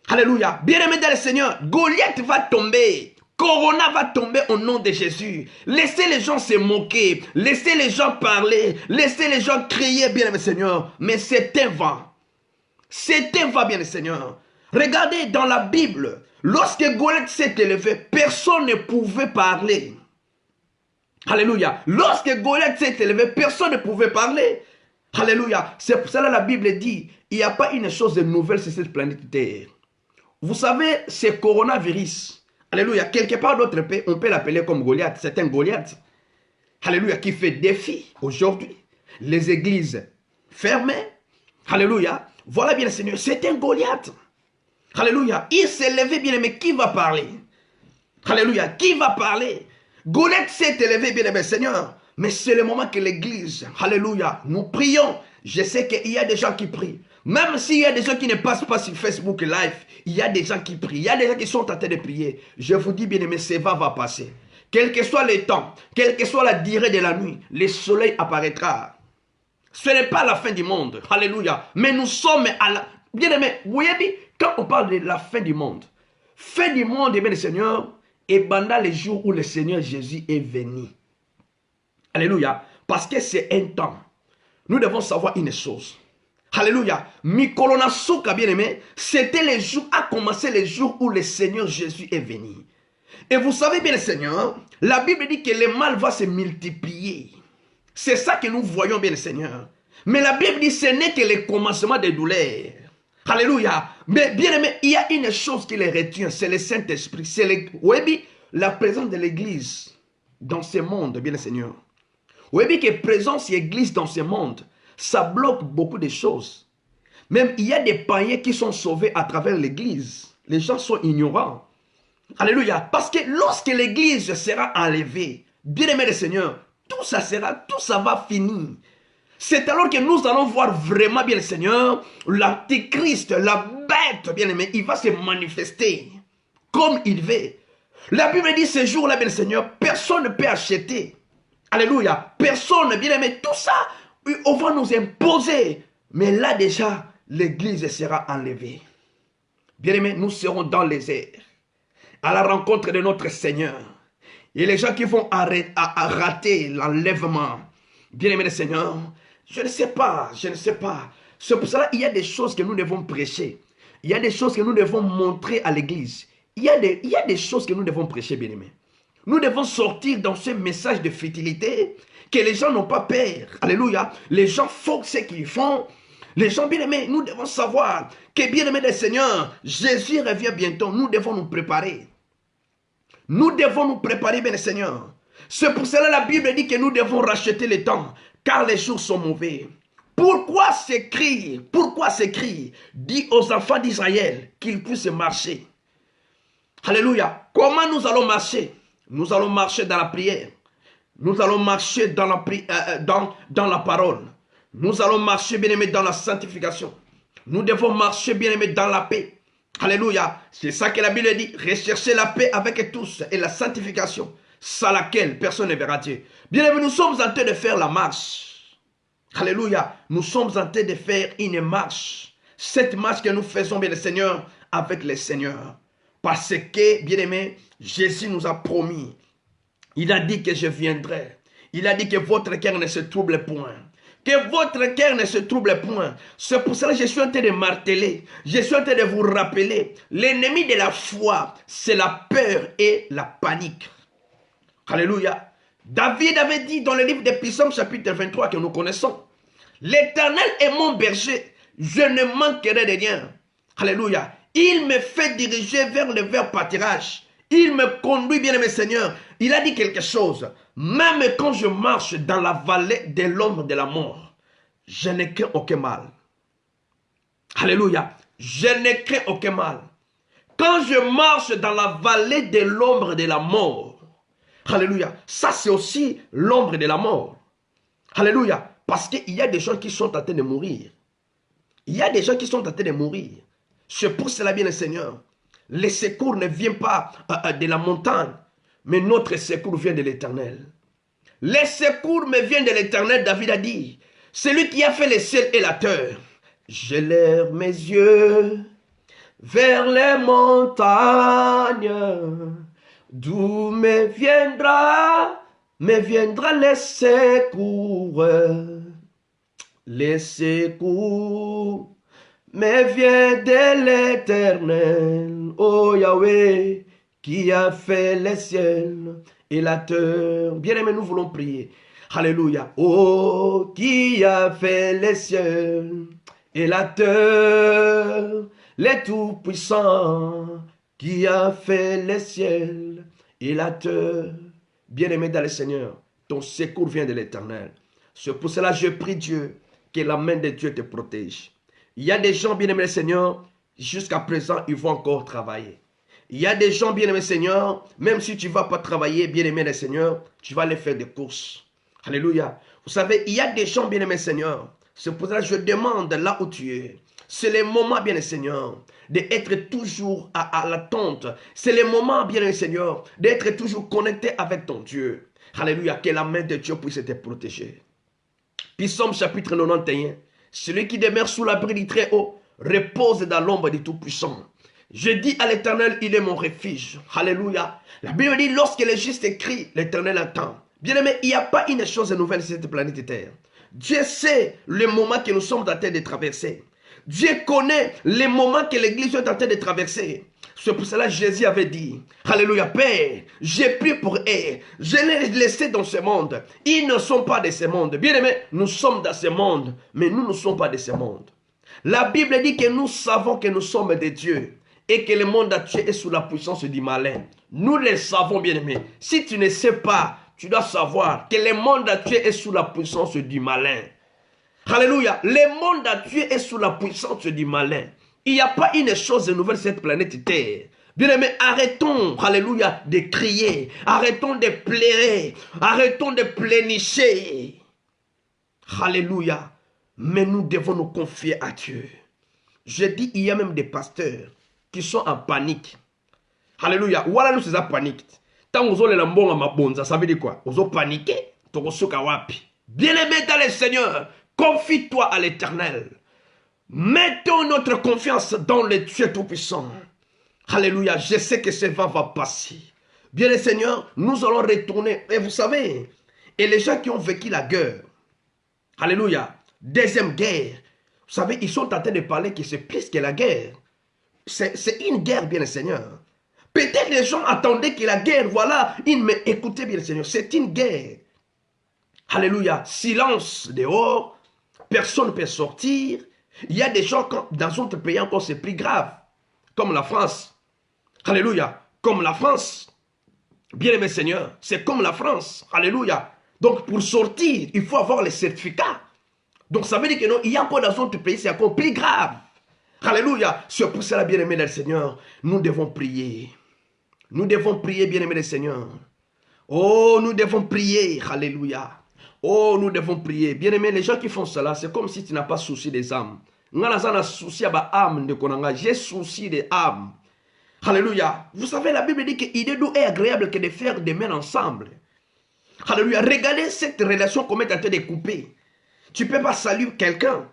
Alléluia. Bien-aimé dans le Seigneur, Goliath va tomber. Corona va tomber au nom de Jésus. Laissez les gens se moquer. Laissez les gens parler. Laissez les gens crier, bien le Seigneur. Mais c'est un vent. C'est un vent, bien le Seigneur. Regardez dans la Bible. Lorsque Goliath s'est élevé, personne ne pouvait parler. Alléluia. Lorsque Goliath s'est élevé, personne ne pouvait parler. Alléluia. C'est pour cela que la Bible dit, il n'y a pas une chose de nouvelle sur cette planète Terre. Vous savez, ce coronavirus, alléluia, quelque part d'autre, on peut l'appeler comme Goliath. C'est un Goliath, alléluia, qui fait défi aujourd'hui. Les églises fermées, alléluia. Voilà bien le Seigneur, c'est un Goliath. Alléluia. Il s'est levé bien aimé, qui va parler? Alléluia, qui va parler? Goliath s'est élevé bien aimé Seigneur. Mais c'est le moment que l'église, alléluia, nous prions. Je sais qu'il y a des gens qui prient. Même s'il y a des gens qui ne passent pas sur Facebook Live, il y a des gens qui prient. Il y a des gens qui sont en train de prier. Je vous dis bien aimé, ça va passer. Quel que soit le temps, quelle que soit la durée de la nuit, le soleil apparaîtra. Ce n'est pas la fin du monde. Alléluia. Mais nous sommes à la... Bien aimé, vous voyez, quand on parle de la fin du monde, bien le Seigneur, et pendant les jours où le Seigneur Jésus est venu. Alléluia. Parce que c'est un temps. Nous devons savoir une chose. Alléluia. Mikolona Souka, bien aimé, c'était les jours, a commencé les jours où le Seigneur Jésus est venu. Et vous savez bien le Seigneur, la Bible dit que le mal va se multiplier. C'est ça que nous voyons bien le Seigneur. Mais la Bible dit que ce n'est que le commencement des douleurs. Alléluia. Mais bien aimé, il y a une chose qui les retient, c'est le Saint-Esprit. C'est la présence de l'Église dans ce monde, bien le Seigneur. Vous voyez que présence et église dans ce monde, ça bloque beaucoup de choses. Même il y a des païens qui sont sauvés à travers l'église. Les gens sont ignorants. Alléluia. Parce que lorsque l'église sera enlevée, bien aimé le Seigneur, tout ça va finir. C'est alors que nous allons voir vraiment bien le Seigneur, l'antéchrist, la bête, bien aimé, il va se manifester comme il veut. La Bible dit ce jour-là, bien le Seigneur, personne ne peut acheter. Alléluia. Personne, bien aimé, tout ça, on va nous imposer. Mais là déjà, l'église sera enlevée. Bien aimé, nous serons dans les airs, à la rencontre de notre Seigneur. Et les gens qui vont rater l'enlèvement, bien aimé le Seigneur, je ne sais pas. C'est pour cela qu'il y a des choses que nous devons prêcher. Il y a des choses que nous devons montrer à l'église. Il y a des choses que nous devons prêcher, bien aimé. Nous devons sortir dans ce message de fertilité, que les gens n'ont pas peur. Alléluia. Les gens font ce qu'ils font. Les gens bien-aimés, nous devons savoir que bien-aimé le Seigneur, Jésus revient bientôt. Nous devons nous préparer. Nous devons nous préparer, bien le Seigneur. C'est pour cela que la Bible dit que nous devons racheter le temps, car les jours sont mauvais. Pourquoi s'écrire? Dis aux enfants d'Israël qu'ils puissent marcher. Alléluia. Comment nous allons marcher? Nous allons marcher dans la prière. Nous allons marcher dans la parole. Nous allons marcher, bien-aimés, dans la sanctification. Nous devons marcher, bien-aimés, dans la paix. Alléluia. C'est ça que la Bible dit. Rechercher la paix avec tous et la sanctification, sans laquelle personne ne verra Dieu. Bien-aimés, nous sommes en train de faire la marche. Alléluia. Nous sommes en train de faire une marche. Cette marche que nous faisons, bien le Seigneur, avec le Seigneur. Parce que, bien-aimé, Jésus nous a promis. Il a dit que je viendrai. Il a dit que votre cœur ne se trouble point. Que votre cœur ne se trouble point. C'est pour cela que je suis en train de marteler. Je suis en train de vous rappeler. L'ennemi de la foi, c'est la peur et la panique. Alléluia. David avait dit dans le livre des Psaumes chapitre 23 que nous connaissons. L'Éternel est mon berger. Je ne manquerai de rien. Alléluia. Il me fait diriger vers le vert pâturage. Il me conduit, bien-aimé Seigneur. Il a dit quelque chose. Même quand je marche dans la vallée de l'ombre de la mort, je ne crains aucun mal. Alléluia. Je ne crains aucun mal. Quand je marche dans la vallée de l'ombre de la mort, alléluia. Ça, c'est aussi l'ombre de la mort. Alléluia. Parce qu'il y a des gens qui sont en train de mourir. Il y a des gens qui sont en train de mourir. C'est pour cela, bien le Seigneur. Le secours ne vient pas de la montagne, mais notre secours vient de l'Éternel. Le secours me vient de l'Éternel, David a dit. Celui qui a fait les cieux et la terre. Je lève mes yeux vers les montagnes, d'où me viendra le secours. Le secours me vient de l'Éternel, ô Yahweh, qui a fait les cieux et la terre. Bien-aimés, nous voulons prier. Alléluia. Oh, qui a fait les cieux et la terre, les tout-puissants, qui a fait les cieux et la terre. Bien-aimé dans le Seigneur, ton secours vient de l'Éternel. C'est pour cela que je prie Dieu que la main de Dieu te protège. Il y a des gens, bien-aimés le Seigneur, jusqu'à présent, ils vont encore travailler. Il y a des gens, bien-aimés Seigneur, même si tu ne vas pas travailler, bien-aimé le Seigneur, tu vas aller faire des courses. Alléluia. Vous savez, il y a des gens, bien-aimés Seigneur, c'est pour ça que je demande là où tu es. C'est le moment, bien-aimé Seigneur, d'être toujours à l'attente. C'est le moment, bien-aimé Seigneur, d'être toujours connecté avec ton Dieu. Alléluia, que la main de Dieu puisse te protéger. Psaume chapitre 91. Celui qui demeure sous l'abri du Très-Haut repose dans l'ombre du Tout-Puissant. Je dis à l'Éternel, il est mon refuge. Alléluia. La Bible dit, lorsque le juste crie, l'Éternel attend. Bien-aimé, il n'y a pas une chose nouvelle sur cette planète Terre. Dieu sait le moment que nous sommes en train de traverser. Dieu connaît les moments que l'Église est en train de traverser. C'est pour cela que Jésus avait dit, Alléluia, Père, j'ai pris pour eux, je les ai laissés dans ce monde. Ils ne sont pas de ce monde. Bien-aimés, nous sommes dans ce monde, mais nous ne sommes pas de ce monde. La Bible dit que nous savons que nous sommes des dieux et que le monde actuel est sous la puissance du malin. Nous le savons, bien-aimés. Si tu ne sais pas, tu dois savoir que le monde actuel est sous la puissance du malin. Alléluia. Le monde actuel est sous la puissance du malin. Il n'y a pas une chose nouvelle sur cette planète Terre. Bien-aimés, arrêtons, alléluia, de crier. Arrêtons de pleurer. Arrêtons de plénicher. Alléluia. Mais nous devons nous confier à Dieu. Je dis, il y a même des pasteurs qui sont en panique. Alléluia. Voilà, nous sommes en panique. Tant vous avez la mbonga mabonza, ça veut dire quoi? Vous avez paniqué, bien-aimé dans le Seigneur, confie-toi à l'Éternel. Mettons notre confiance dans le Dieu Tout-Puissant. Alléluia, je sais que ce va passer. Bien le Seigneur, nous allons retourner. Et vous savez, et les gens qui ont vécu la guerre, alléluia, deuxième guerre, vous savez, ils sont en train de parler que c'est plus que la guerre. C'est une guerre, bien le Seigneur. Peut-être les gens attendaient que la guerre, voilà, mais écoutez bien le Seigneur, c'est une guerre. Alléluia, silence dehors, personne ne peut sortir. Il y a des gens, dans d'autres pays encore, c'est plus grave. Comme la France. Alléluia. Comme la France. Bien-aimé Seigneur, c'est comme la France. Alléluia. Donc, pour sortir, il faut avoir les certificats. Donc, ça veut dire que non, il y a encore dans d'autres pays, c'est encore plus grave. Alléluia. C'est pour cela, bien-aimé le Seigneur, nous devons prier. Nous devons prier, bien-aimé le Seigneur. Oh, nous devons prier. Alléluia. Oh, nous devons prier. Bien-aimé, les gens qui font cela, c'est comme si tu n'as pas souci des âmes. J'ai souci des âmes. Alléluia. Vous savez, la Bible dit qu'il est doux et agréable que de faire des mains ensemble. Alléluia. Regardez cette relation qu'on est en train de couper. Tu ne peux pas saluer quelqu'un.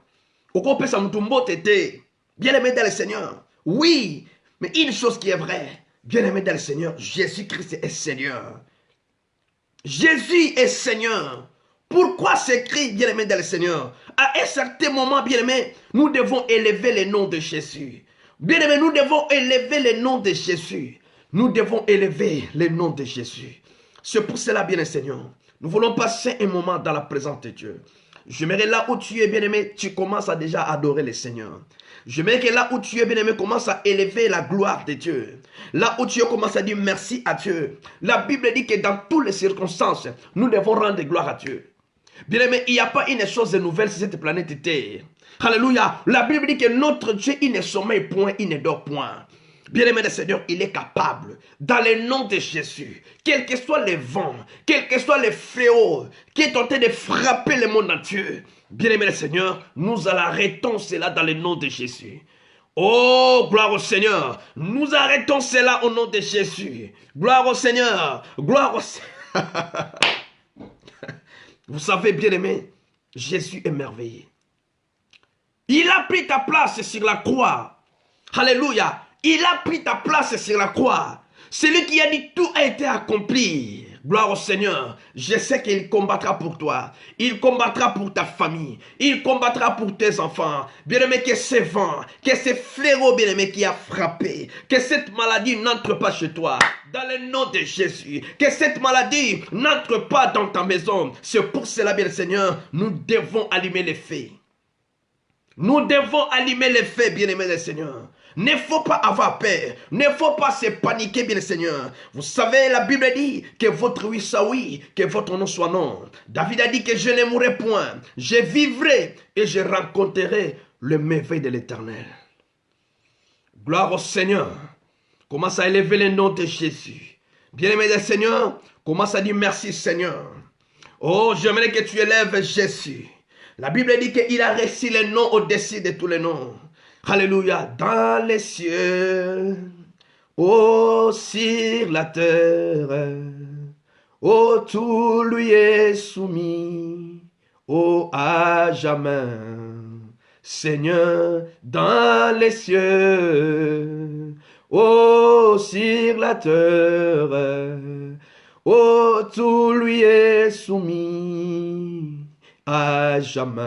Bien-aimé dans le Seigneur. Oui, mais une chose qui est vraie. Bien-aimé dans le Seigneur, Jésus-Christ est Seigneur. Jésus est Seigneur. Pourquoi s'écrit, bien-aimé dans le Seigneur? À un certain moment, bien-aimé, nous devons élever le nom de Jésus. Bien-aimé, nous devons élever le nom de Jésus. Nous devons élever le nom de Jésus. C'est pour cela, bien-aimé Seigneur, nous voulons passer un moment dans la présence de Dieu. J'aimerais là où tu es, bien-aimé, tu commences à déjà adorer le Seigneur. J'aimerais que là où tu es, bien-aimé, commence à élever la gloire de Dieu. Là où tu es, commence à dire merci à Dieu. La Bible dit que dans toutes les circonstances, nous devons rendre gloire à Dieu. Bien-aimé, il n'y a pas une chose nouvelle sur cette planète Terre. Alléluia. La Bible dit que notre Dieu, il ne sommeille point, il ne dort point. Bien-aimé le Seigneur, il est capable, dans le nom de Jésus, quel que soit les vents, quel que soit les fléaux qui est en train de frapper le monde entier, bien-aimé le Seigneur, nous arrêtons cela dans le nom de Jésus. Oh, gloire au Seigneur. Nous arrêtons cela au nom de Jésus. Gloire au Seigneur. Gloire au Seigneur. Vous savez, bien-aimé, Jésus est merveilleux. Il a pris ta place sur la croix. Alléluia. Il a pris ta place sur la croix. Celui qui a dit tout a été accompli. Gloire au Seigneur. Je sais qu'il combattra pour toi. Il combattra pour ta famille. Il combattra pour tes enfants. Bien-aimé, que ce vent, que ce fléau, bien-aimé, qui a frappé, que cette maladie n'entre pas chez toi. dans le nom de Jésus. Que cette maladie n'entre pas dans ta maison. C'est pour cela, bien Seigneur, nous devons allumer les feux. Nous devons allumer les feux, bien-aimés le Seigneur. Ne faut pas avoir peur. Ne faut pas se paniquer, bien le Seigneur. Vous savez, la Bible dit que votre oui soit oui, que votre non soit non. David a dit que je ne mourrai point. Je vivrai et je rencontrerai le merveille de l'Éternel. Gloire au Seigneur. Commence à élever le nom de Jésus. Bien-aimé le Seigneur, commence à dire merci Seigneur. Oh, j'aimerais que tu élèves Jésus. La Bible dit qu'il a reçu les noms au-dessus de tous les noms. Alléluia. Dans les cieux, oh, sur la terre, oh, tout lui est soumis, oh, à jamais. Seigneur, dans les cieux, oh, sur la terre, oh, tout lui est soumis, à jamais.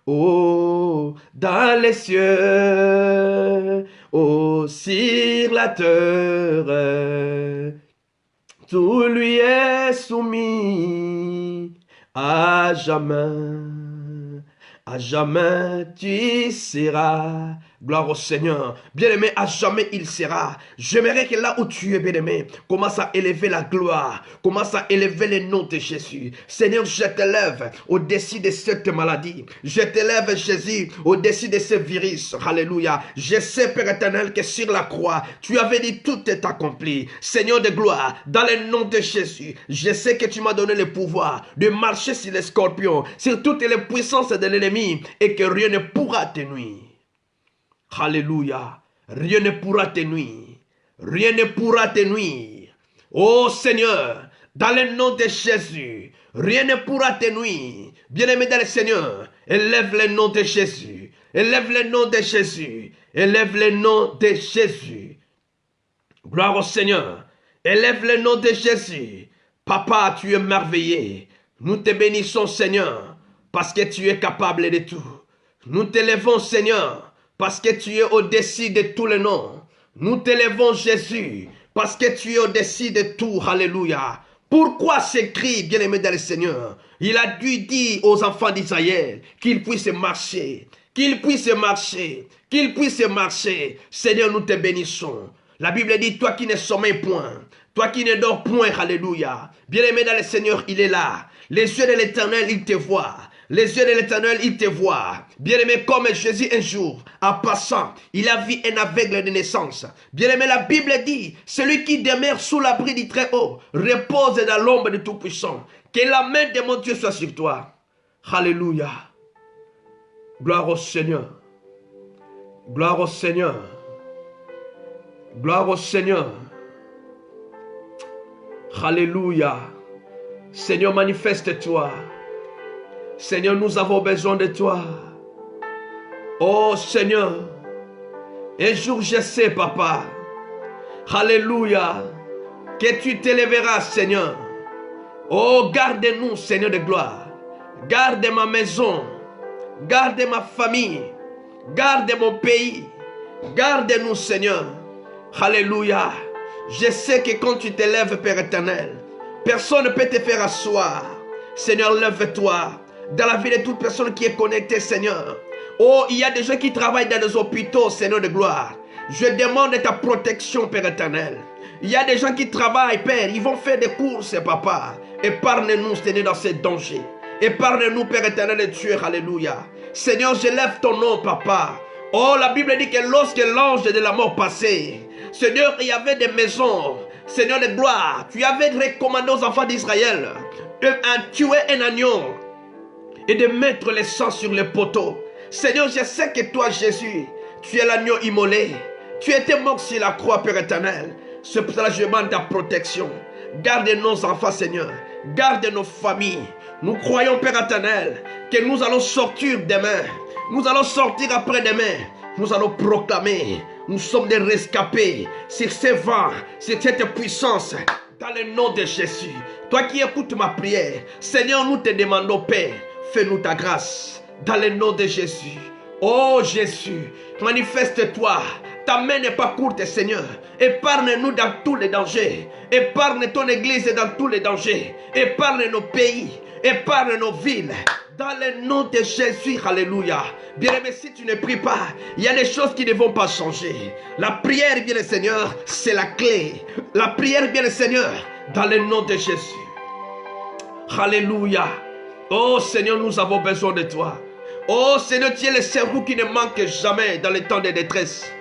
Oh, dans les cieux, oh, sur la terre, tout lui est soumis, à jamais. À jamais tu seras. Gloire au Seigneur. Bien-aimé, à jamais il sera. J'aimerais que là où tu es, bien-aimé, commence à élever la gloire. Commence à élever le nom de Jésus. Seigneur, je t'élève au-dessus de cette maladie. Je t'élève, Jésus, au-dessus de ce virus. Alléluia. Je sais, Père éternel, que sur la croix, tu avais dit tout est accompli. Seigneur de gloire, dans le nom de Jésus, je sais que tu m'as donné le pouvoir de marcher sur les scorpions, sur toutes les puissances de l'ennemi, et que rien ne pourra te nuire. Alléluia. Rien ne pourra te nuire. Rien ne pourra te nuire. Oh Seigneur, dans le nom de Jésus, rien ne pourra te nuire. Bien-aimé dans le Seigneur, élève le nom de Jésus. Élève le nom de Jésus. Élève le nom de Jésus. Gloire au Seigneur. Élève le nom de Jésus. Papa, tu es merveilleux. Nous te bénissons, Seigneur, parce que tu es capable de tout. Nous t'élèvons, Seigneur, parce que tu es au-dessus de tous les noms. Nous t'élèvons, Jésus, parce que tu es au-dessus de tout. Alléluia. Pourquoi ces cris, bien-aimés dans le Seigneur? Il a dû dire aux enfants d'Israël qu'ils puissent marcher, qu'ils puissent marcher, qu'ils puissent marcher. Seigneur, nous te bénissons. La Bible dit, toi qui ne sommeilles point, toi qui ne dors point, alléluia. Bien-aimé dans le Seigneur, il est là. Les yeux de l'Éternel, il te voit. Les yeux de l'Éternel, il te voit. Bien-aimé, comme Jésus un jour, en passant, il a vu un aveugle de naissance. Bien-aimé, la Bible dit, celui qui demeure sous l'abri du Très-Haut repose dans l'ombre du Tout-Puissant. Que la main de mon Dieu soit sur toi. Alléluia. Gloire au Seigneur. Gloire au Seigneur. Gloire au Seigneur. Alléluia. Seigneur, manifeste-toi. Seigneur, nous avons besoin de toi. Oh Seigneur, un jour je sais, papa, alléluia, que tu t'élèveras, Seigneur. Oh, garde-nous, Seigneur de gloire. Garde ma maison, garde ma famille, garde mon pays. Garde-nous, Seigneur. Alléluia. Je sais que quand tu t'élèves, Père éternel, personne ne peut te faire asseoir. Seigneur, lève-toi. Dans la vie de toute personne qui est connectée, Seigneur. Oh, il y a des gens qui travaillent dans les hôpitaux, Seigneur de gloire. Je demande ta protection, Père éternel. Il y a des gens qui travaillent, Père. Ils vont faire des courses, papa. Épargne-nous, Seigneur, dans ces dangers. Épargne-nous, Père éternel de Dieu. Alléluia. Seigneur, j'élève ton nom, papa. Oh, la Bible dit que lorsque l'ange de la mort passait, Seigneur, il y avait des maisons. Seigneur de gloire, tu avais recommandé aux enfants d'Israël de tuer un agneau et de mettre le sang sur les poteaux. Seigneur, je sais que toi, Jésus, tu es l'agneau immolé. Tu étais mort sur la croix, Père éternel. C'est pour cela que je demande ta protection. Garde nos enfants, Seigneur. Garde nos familles. Nous croyons, Père éternel, que nous allons sortir demain. Nous allons sortir après-demain. Nous allons proclamer. Nous sommes des rescapés sur ces vents, sur cette puissance. Dans le nom de Jésus. Toi qui écoutes ma prière, Seigneur, nous te demandons, Père, fais-nous ta grâce. Dans le nom de Jésus. Oh Jésus, manifeste-toi Ta main n'est pas courte, Seigneur. Épargne-nous dans tous les dangers. Épargne ton église dans tous les dangers. Épargne nos pays. Épargne nos villes. Dans le nom de Jésus, alléluia. Bien-aimé, si tu ne pries pas, il y a des choses qui ne vont pas changer. La prière, bien le Seigneur, c'est la clé. La prière, bien le Seigneur, dans le nom de Jésus. Alléluia. Oh Seigneur, nous avons besoin de toi. Oh Seigneur, tu es le secours qui ne manque jamais dans les temps de détresse.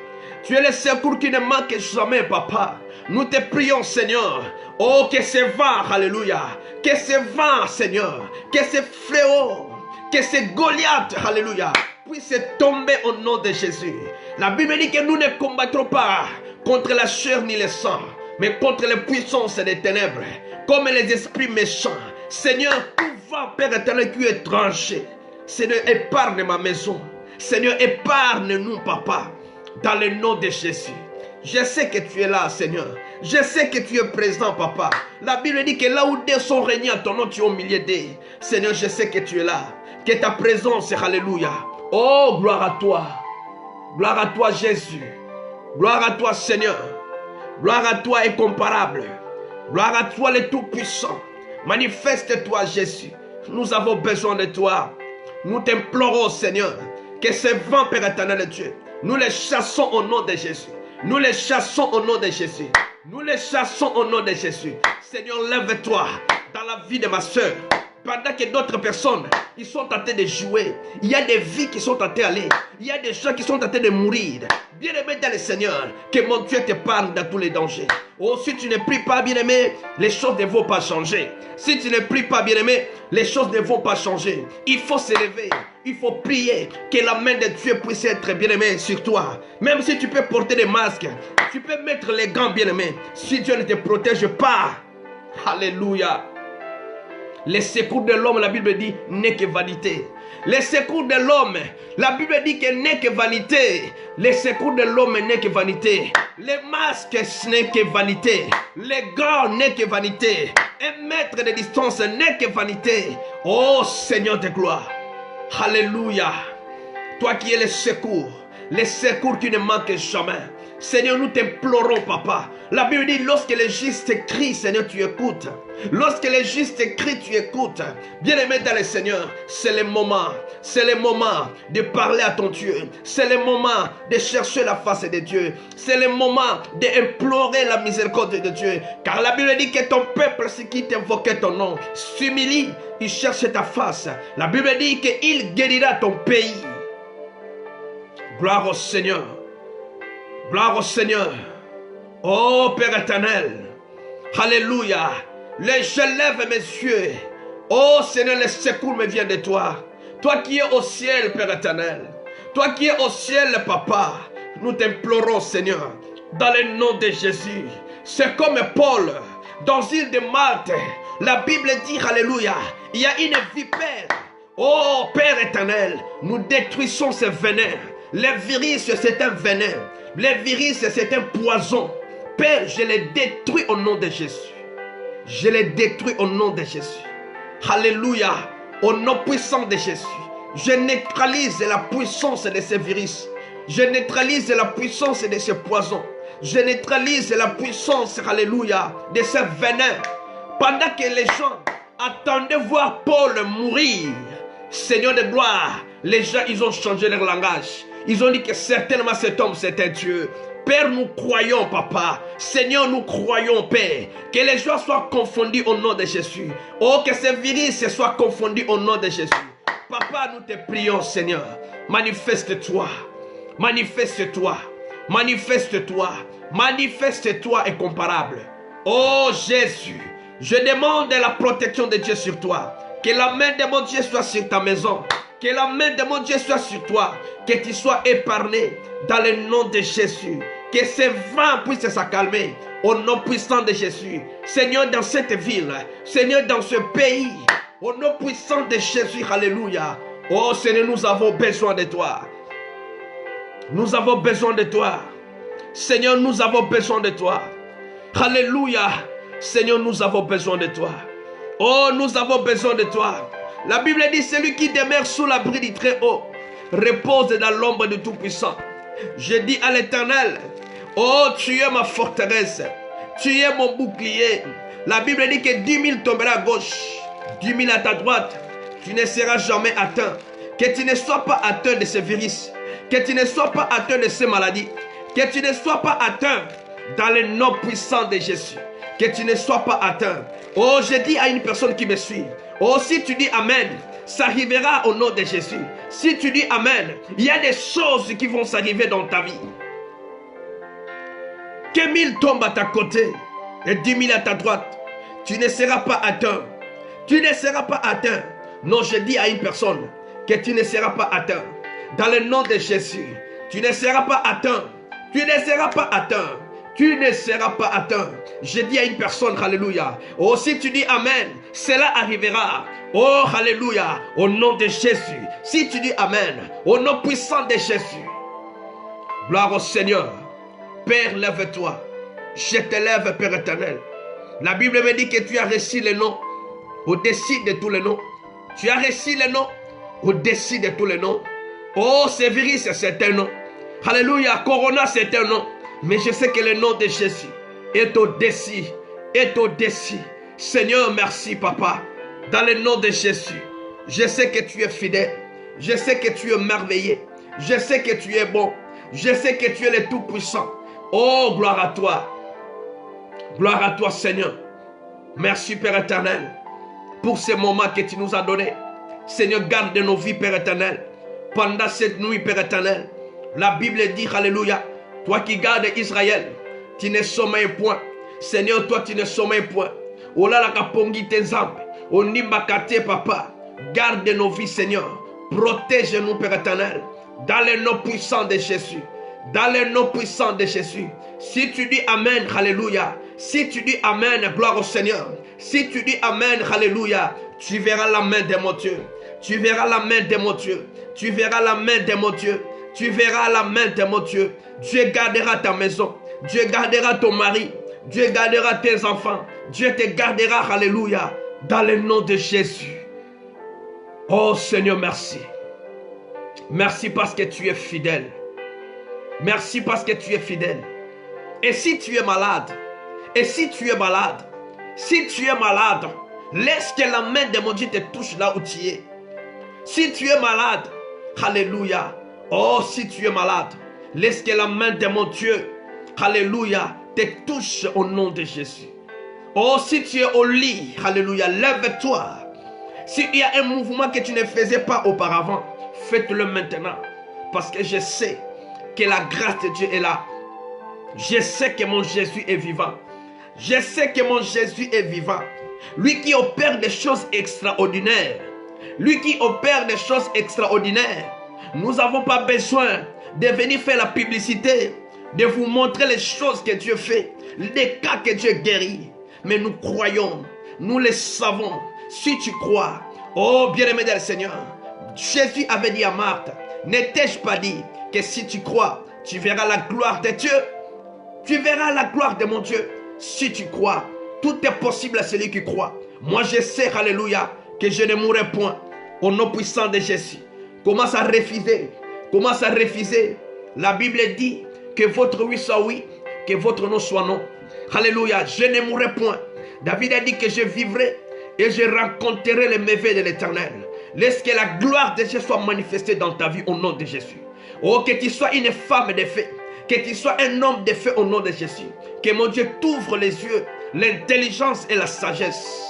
Tu es le secours qui ne manque jamais, Papa. Nous te prions, Seigneur. Oh, que ce vent, alléluia. Que ce vent, Seigneur. Que ce fléau. Que ce Goliath, alléluia, puisse tomber au nom de Jésus. La Bible dit que nous ne combattrons pas contre la chair ni le sang, mais contre les puissances des ténèbres, comme les esprits méchants. Seigneur, tout vent, Père éternel, qui est tranché. Seigneur, épargne ma maison. Seigneur, épargne-nous, Papa, dans le nom de Jésus. Je sais que tu es là, Seigneur. Je sais que tu es présent, Papa. La Bible dit que là où deux sont réunis en ton nom, tu es au milieu d'eux. Seigneur, je sais que tu es là. Que ta présence, alléluia. Oh, gloire à toi. Gloire à toi, Jésus. Gloire à toi, Seigneur. Gloire à toi, incomparable. Gloire à toi, le Tout-Puissant. Manifeste-toi, Jésus. Nous avons besoin de toi. Nous t'implorons, Seigneur, que ce vent, Père éternel de Dieu, nous les chassons au nom de Jésus. Nous les chassons au nom de Jésus. Nous les chassons au nom de Jésus. Seigneur, lève-toi dans la vie de ma soeur. Pendant que d'autres personnes qui sont en train de jouer, il y a des vies qui sont en train d'aller, il y a des gens qui sont en train de mourir. Bien-aimé dans le Seigneur, que mon Dieu t'épargne dans tous les dangers. Oh, si tu ne pries pas, bien-aimé, les choses ne vont pas changer. Si tu ne pries pas, bien-aimé, les choses ne vont pas changer. Il faut s'élever, il faut prier, que la main de Dieu puisse être, bien-aimé, sur toi. Même si tu peux porter des masques, tu peux mettre les gants, bien-aimé. Si Dieu ne te protège pas, alléluia. Les secours de l'homme, la Bible dit, n'est que vanité. Les secours de l'homme, la Bible dit que n'est que vanité. Les secours de l'homme n'est que vanité. Les masques n'est que vanité. Les gants n'est que vanité. Un mètre de distance n'est que vanité. Oh Seigneur de gloire. Alléluia. Toi qui es le secours qui ne manque jamais. Seigneur, nous t'implorons, Papa. La Bible dit, lorsque les justes crient, Seigneur, tu écoutes. Lorsque les justes crient, tu écoutes. Bien-aimé dans le Seigneur, c'est le moment. C'est le moment de parler à ton Dieu. C'est le moment de chercher la face de Dieu. C'est le moment d'implorer la miséricorde de Dieu. Car la Bible dit que ton peuple, ce qui t'invoquait ton nom, s'humilie, il cherche ta face. La Bible dit qu'il guérira ton pays. Gloire au Seigneur. Gloire au Seigneur. Oh Père éternel. Alléluia. Je lève mes yeux. Oh Seigneur, le secours me vient de toi. Toi qui es au ciel, Père éternel. Toi qui es au ciel, Papa. Nous t'implorons, Seigneur, dans le nom de Jésus. C'est comme Paul, dans l'île de Malte. La Bible dit, alléluia, il y a une vipère. Oh Père éternel, nous détruisons ce venin. Les virus, c'est un venin. Les virus, c'est un poison. Père, je les détruis au nom de Jésus. Je les détruis au nom de Jésus. Alléluia. Au nom puissant de Jésus. Je neutralise la puissance de ces virus. Je neutralise la puissance de ces poisons. Je neutralise la puissance, alléluia, de ces venins. Pendant que les gens attendaient voir Paul mourir, Seigneur de gloire, les gens, ils ont changé leur langage. Ils ont dit que certainement cet homme, c'est un Dieu. Père, nous croyons, Papa. Seigneur, nous croyons, Père. Que les gens soient confondus au nom de Jésus. Oh, que ces virus soient confondus au nom de Jésus. Papa, nous te prions, Seigneur. Manifeste-toi. Manifeste-toi. Manifeste-toi. Manifeste-toi incomparable. Oh, Jésus, je demande la protection de Dieu sur toi. Que la main de mon Dieu soit sur ta maison. Que la main de mon Dieu soit sur toi. Que tu sois épargné dans le nom de Jésus. Que ce vent puisse s'accalmer au nom puissant de Jésus. Seigneur, dans cette ville, Seigneur, dans ce pays, au nom puissant de Jésus, alléluia. Oh Seigneur, nous avons besoin de toi. Nous avons besoin de toi. Seigneur, nous avons besoin de toi. Alléluia. Seigneur, nous avons besoin de toi. Oh, nous avons besoin de toi. La Bible dit, celui qui demeure sous l'abri du Très-Haut repose dans l'ombre du Tout-Puissant. Je dis à l'Éternel, oh, tu es ma forteresse, tu es mon bouclier. La Bible dit que 10 000 tomberont à gauche, 10 000 à ta droite, tu ne seras jamais atteint. Que tu ne sois pas atteint de ce virus, que tu ne sois pas atteint de ces maladies, que tu ne sois pas atteint dans le nom puissant de Jésus. Que tu ne sois pas atteint. Oh, je dis à une personne qui me suit, oh, si tu dis Amen, ça arrivera au nom de Jésus. Si tu dis Amen, il y a des choses qui vont s'arriver dans ta vie. Que 1000 tombent à ta côté et 10 000 à ta droite, tu ne seras pas atteint. Tu ne seras pas atteint. Non, je dis à une personne que tu ne seras pas atteint. Dans le nom de Jésus, tu ne seras pas atteint. Tu ne seras pas atteint. Tu ne seras pas atteint. Je dis à une personne, alléluia. Oh, si tu dis Amen, cela arrivera. Oh, alléluia, au nom de Jésus. Si tu dis Amen, au nom puissant de Jésus. Gloire au Seigneur. Père, lève-toi. Je te lève, Père éternel. La Bible me dit que tu as reçu le nom au-dessus de tous les noms. Tu as reçu le nom au-dessus de tous les noms. Oh, ce virus, c'est un nom. Alléluia, Corona, c'est un nom. Mais je sais que le nom de Jésus est au-dessus, est au-dessus. Seigneur, merci, Papa. Dans le nom de Jésus, je sais que tu es fidèle. Je sais que tu es merveilleux. Je sais que tu es bon. Je sais que tu es le Tout-Puissant. Oh, gloire à toi. Gloire à toi, Seigneur. Merci, Père éternel, pour ce moment que tu nous as donné. Seigneur, garde nos vies, Père éternel. Pendant cette nuit, Père éternel, la Bible dit, alléluia, toi qui gardes Israël, tu ne sommeilles point. Seigneur, toi, tu ne sommeilles point. Ola la kapongi tenzambe. Onimbakate, Papa. Garde nos vies, Seigneur. Protège-nous, Père éternel. Dans le nom puissant de Jésus. Dans le nom puissant de Jésus. Si tu dis Amen, alléluia. Si tu dis Amen, gloire au Seigneur. Si tu dis Amen, alléluia, tu verras la main de mon Dieu. Tu verras la main de mon Dieu. Tu verras la main de mon Dieu. Tu verras la main de mon Dieu. Dieu gardera ta maison. Dieu gardera ton mari. Dieu gardera tes enfants. Dieu te gardera, alléluia, dans le nom de Jésus. Oh Seigneur, merci. Merci parce que tu es fidèle. Merci parce que tu es fidèle. Et si tu es malade, si tu es malade, laisse que la main de mon Dieu te touche là où tu es. Si tu es malade, alléluia. Oh, si tu es malade, laisse que la main de mon Dieu, alléluia, te touche au nom de Jésus. Oh, si tu es au lit, alléluia, lève-toi. S'il y a un mouvement que tu ne faisais pas auparavant, faites-le maintenant. Parce que je sais que la grâce de Dieu est là. Je sais que mon Jésus est vivant. Je sais que mon Jésus est vivant. Lui qui opère des choses extraordinaires. Lui qui opère des choses extraordinaires. Nous n'avons pas besoin de venir faire la publicité, de vous montrer les choses que Dieu fait, les cas que Dieu guérit. Mais nous croyons, nous les savons. Si tu crois, oh bien-aimé dans le Seigneur, Jésus avait dit à Marthe, ne t'ai-je pas dit que si tu crois, tu verras la gloire de Dieu? Tu verras la gloire de mon Dieu. Si tu crois, tout est possible à celui qui croit. Moi je sais, alléluia, que je ne mourrai point. Au nom puissant de Jésus. Commence à refuser. Commence à refuser. La Bible dit que votre oui soit oui, que votre non soit non. Alléluia, je ne mourrai point. David a dit que je vivrai et je rencontrerai les merveilles de l'Éternel. Laisse que la gloire de Dieu soit manifestée dans ta vie au nom de Jésus. Oh, que tu sois une femme de feu, que tu sois un homme de feu au nom de Jésus. Que mon Dieu t'ouvre les yeux, l'intelligence et la sagesse.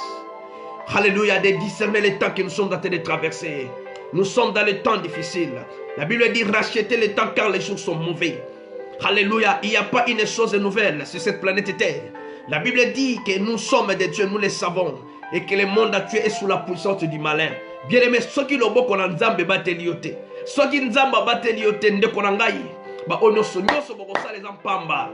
Alléluia, de discerner les temps que nous sommes en train de traverser. Nous sommes dans les temps difficiles. La Bible dit racheter les temps car les jours sont mauvais. Alléluia, il n'y a pas une chose nouvelle sur cette planète Terre. La Bible dit que nous sommes des dieux, nous les savons. Et que le monde actuel est sous la puissance du malin. Bien aimé, ceux qui l'ont beaucoup en Nzambe bateli yote. Ceux qui Nzamba bateli yote ndeko nangai. Ba onyoso nyoso boko sa les ampamba.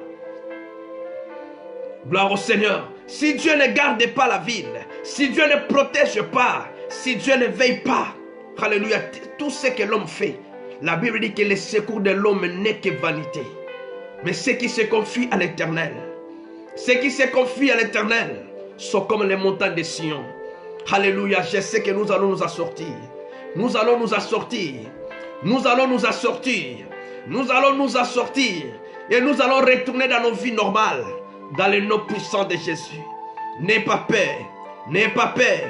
Gloire au Seigneur. Si Dieu ne garde pas la ville, si Dieu ne protège pas, si Dieu ne veille pas, alléluia, tout ce que l'homme fait, la Bible dit que le secours de l'homme n'est que vanité. Mais ceux qui se confient à l'Éternel, ceux qui se confient à l'Éternel, sont comme les montagnes de Sion. Alléluia, je sais que nous allons nous assortir. Nous allons nous assortir. Nous allons nous assortir. Nous allons nous assortir et nous allons retourner dans nos vies normales, dans le nom puissant de Jésus. N'aie pas peur, n'aie pas peur,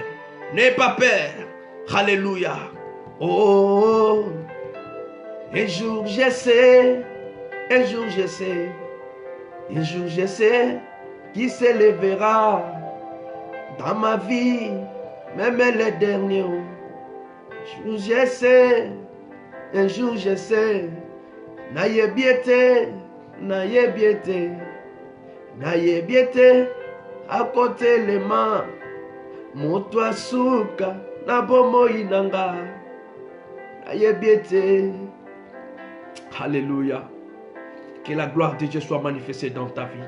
n'aie pas peur. Alléluia. Oh, un jour je sais, un jour je sais, un jour je sais qui s'élèvera dans ma vie, même les derniers. Un jour je sais, un jour je sais, naye biete, naye biete, naye biete, à côté les mains, moto asuka, na bomo inanga, naye biete. Alléluia. Que la gloire de Dieu soit manifestée dans ta vie.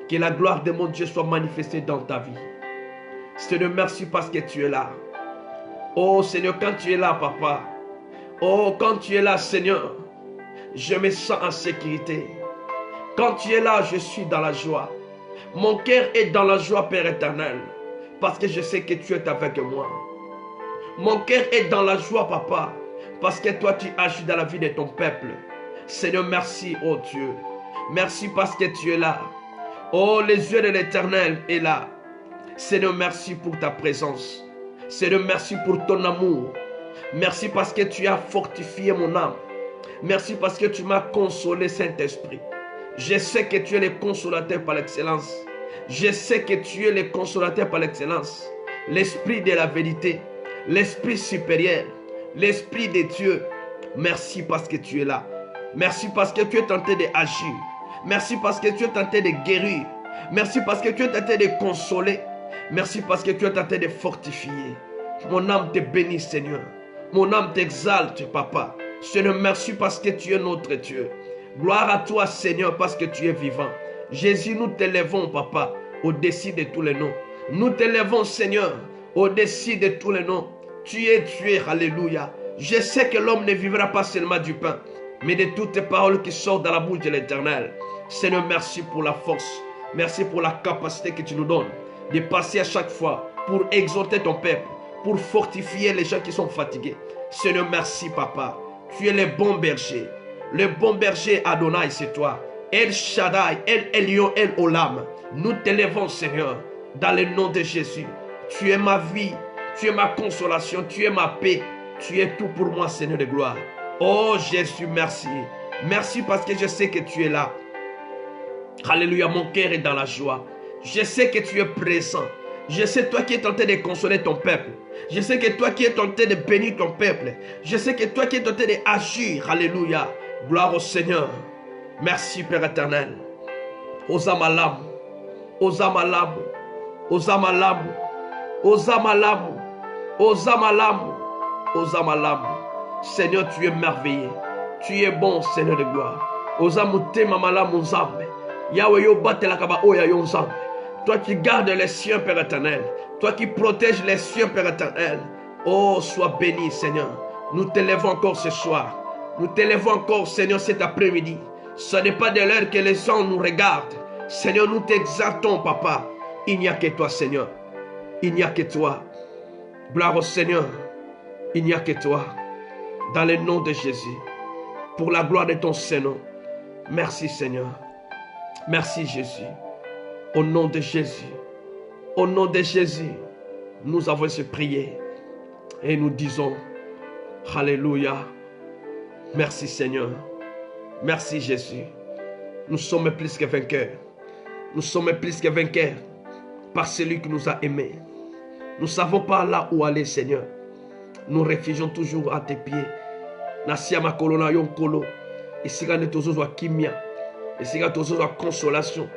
Que la gloire de mon Dieu soit manifestée dans ta vie. Seigneur, merci parce que tu es là. Oh Seigneur, quand tu es là, papa. Oh, quand tu es là, Seigneur, je me sens en sécurité. Quand tu es là, je suis dans la joie. Mon cœur est dans la joie, Père éternel, parce que je sais que tu es avec moi. Mon cœur est dans la joie, papa, parce que toi, tu agis dans la vie de ton peuple. Seigneur, merci, oh Dieu. Merci parce que tu es là. Oh, les yeux de l'Éternel est là. Seigneur, merci pour ta présence. Seigneur, merci pour ton amour. Merci parce que tu as fortifié mon âme. Merci parce que tu m'as consolé, Saint-Esprit. Je sais que tu es le consolateur par l'excellence. Je sais que tu es le consolateur par l'excellence. L'Esprit de la vérité. L'Esprit supérieur. L'Esprit de Dieu. Merci parce que tu es là. Merci parce que tu es tenté d'agir. Merci parce que tu es tenté de guérir. Merci parce que tu es tenté de consoler. Merci parce que tu es tenté de fortifier. Mon âme te bénit, Seigneur. Mon âme t'exalte, Papa. Seigneur, merci parce que tu es notre Dieu. Gloire à toi, Seigneur, parce que tu es vivant. Jésus, nous t'élèvons, Papa, au-dessus de tous les noms. Nous t'élèvons, Seigneur, au-dessus de tous les noms. Tu es Dieu, alléluia. Je sais que l'homme ne vivra pas seulement du pain, mais de toutes tes paroles qui sortent dans la bouche de l'Éternel. Seigneur, merci pour la force. Merci pour la capacité que tu nous donnes de passer à chaque fois pour exhorter ton peuple, pour fortifier les gens qui sont fatigués. Seigneur, merci, Papa. Tu es le bon berger. Le bon berger Adonai, c'est toi. El Shaddai, El Elyon, El Olam. Nous t'élèvons, Seigneur, dans le nom de Jésus. Tu es ma vie, tu es ma consolation, tu es ma paix. Tu es tout pour moi, Seigneur de gloire. Oh Jésus, merci. Merci parce que je sais que tu es là. Alléluia, mon cœur est dans la joie. Je sais que tu es présent. Je sais toi qui es tenté de consoler ton peuple. Je sais que toi qui es tenté de bénir ton peuple. Je sais que toi qui es tenté d'agir. Alléluia. Gloire au Seigneur. Merci Père éternel. Osamalam. Osamalam. Osamalam. Osamalam. Osamalam. Osamalam. Seigneur, tu es merveilleux. Tu es bon, Seigneur de gloire. Osamute mamalam ozambe. Yahweh yo batela kaba oya yo ozambe. Toi qui gardes les siens, Père éternel. Toi qui protèges les siens, Père éternel. Oh, sois béni, Seigneur. Nous t'élèvons encore ce soir. Nous t'élèvons encore, Seigneur, cet après-midi. Ce n'est pas de l'heure que les gens nous regardent. Seigneur, nous t'exaltons, Papa. Il n'y a que toi, Seigneur. Il n'y a que toi. Gloire au Seigneur. Il n'y a que toi. Dans le nom de Jésus. Pour la gloire de ton Seigneur. Merci, Seigneur. Merci, Jésus. Au nom de Jésus. Au nom de Jésus. Nous avons ce prié. Et nous disons, Alléluia. Merci, Seigneur. Merci, Jésus. Nous sommes plus que vainqueurs. Nous sommes plus que vainqueurs par celui qui nous a aimés. Nous ne savons pas là où aller, Seigneur. Nous réfugions toujours à tes pieds. Nasiama kolona yonkolo. Ici, quand nous avons kimia. Ici, quand nous avons consolation.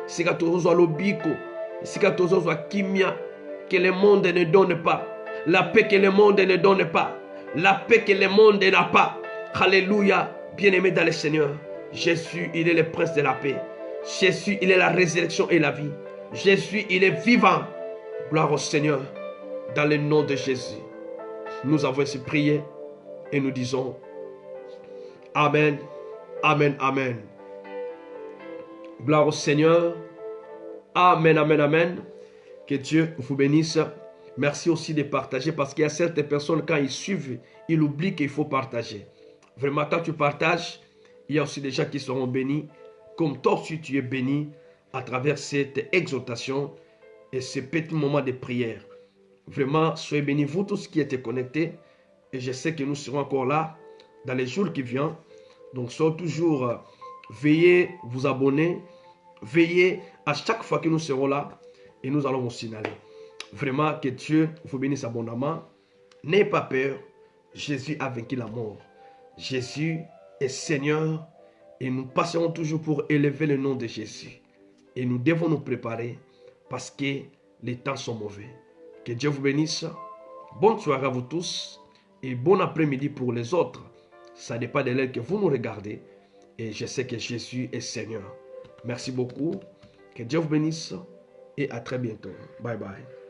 Ici, quand nous avons lobiko. Ici, quand nous avons kimia. Que le monde ne donne pas. La paix que le monde ne donne pas. La paix que le monde n'a pas. Alléluia. Bien-aimé dans le Seigneur. Jésus, il est le prince de la paix. Jésus, il est la résurrection et la vie. Jésus, il est vivant. Gloire au Seigneur. Dans le nom de Jésus. Nous avons ainsi prié et nous disons Amen, Amen, Amen. Gloire au Seigneur. Amen, Amen, Amen. Que Dieu vous bénisse. Merci aussi de partager parce qu'il y a certaines personnes, quand ils suivent, ils oublient qu'il faut partager. Vraiment, quand tu partages, il y a aussi des gens qui seront bénis, comme toi aussi tu es béni à travers cette exhortation et ce petit moment de prière. Vraiment, soyez bénis, vous tous qui êtes connectés. Et je sais que nous serons encore là dans les jours qui viennent. Donc, soyez toujours, veillez vous abonner. Veillez à chaque fois que nous serons là et nous allons vous signaler. Vraiment, que Dieu vous bénisse abondamment. N'ayez pas peur. Jésus a vaincu la mort. Jésus est Seigneur et nous passerons toujours pour élever le nom de Jésus. Et nous devons nous préparer parce que les temps sont mauvais. Que Dieu vous bénisse. Bonne soirée à vous tous et bon après-midi pour les autres. Ça dépend de l'heure que vous nous regardez. Et je sais que Jésus est Seigneur. Merci beaucoup. Que Dieu vous bénisse et à très bientôt. Bye bye.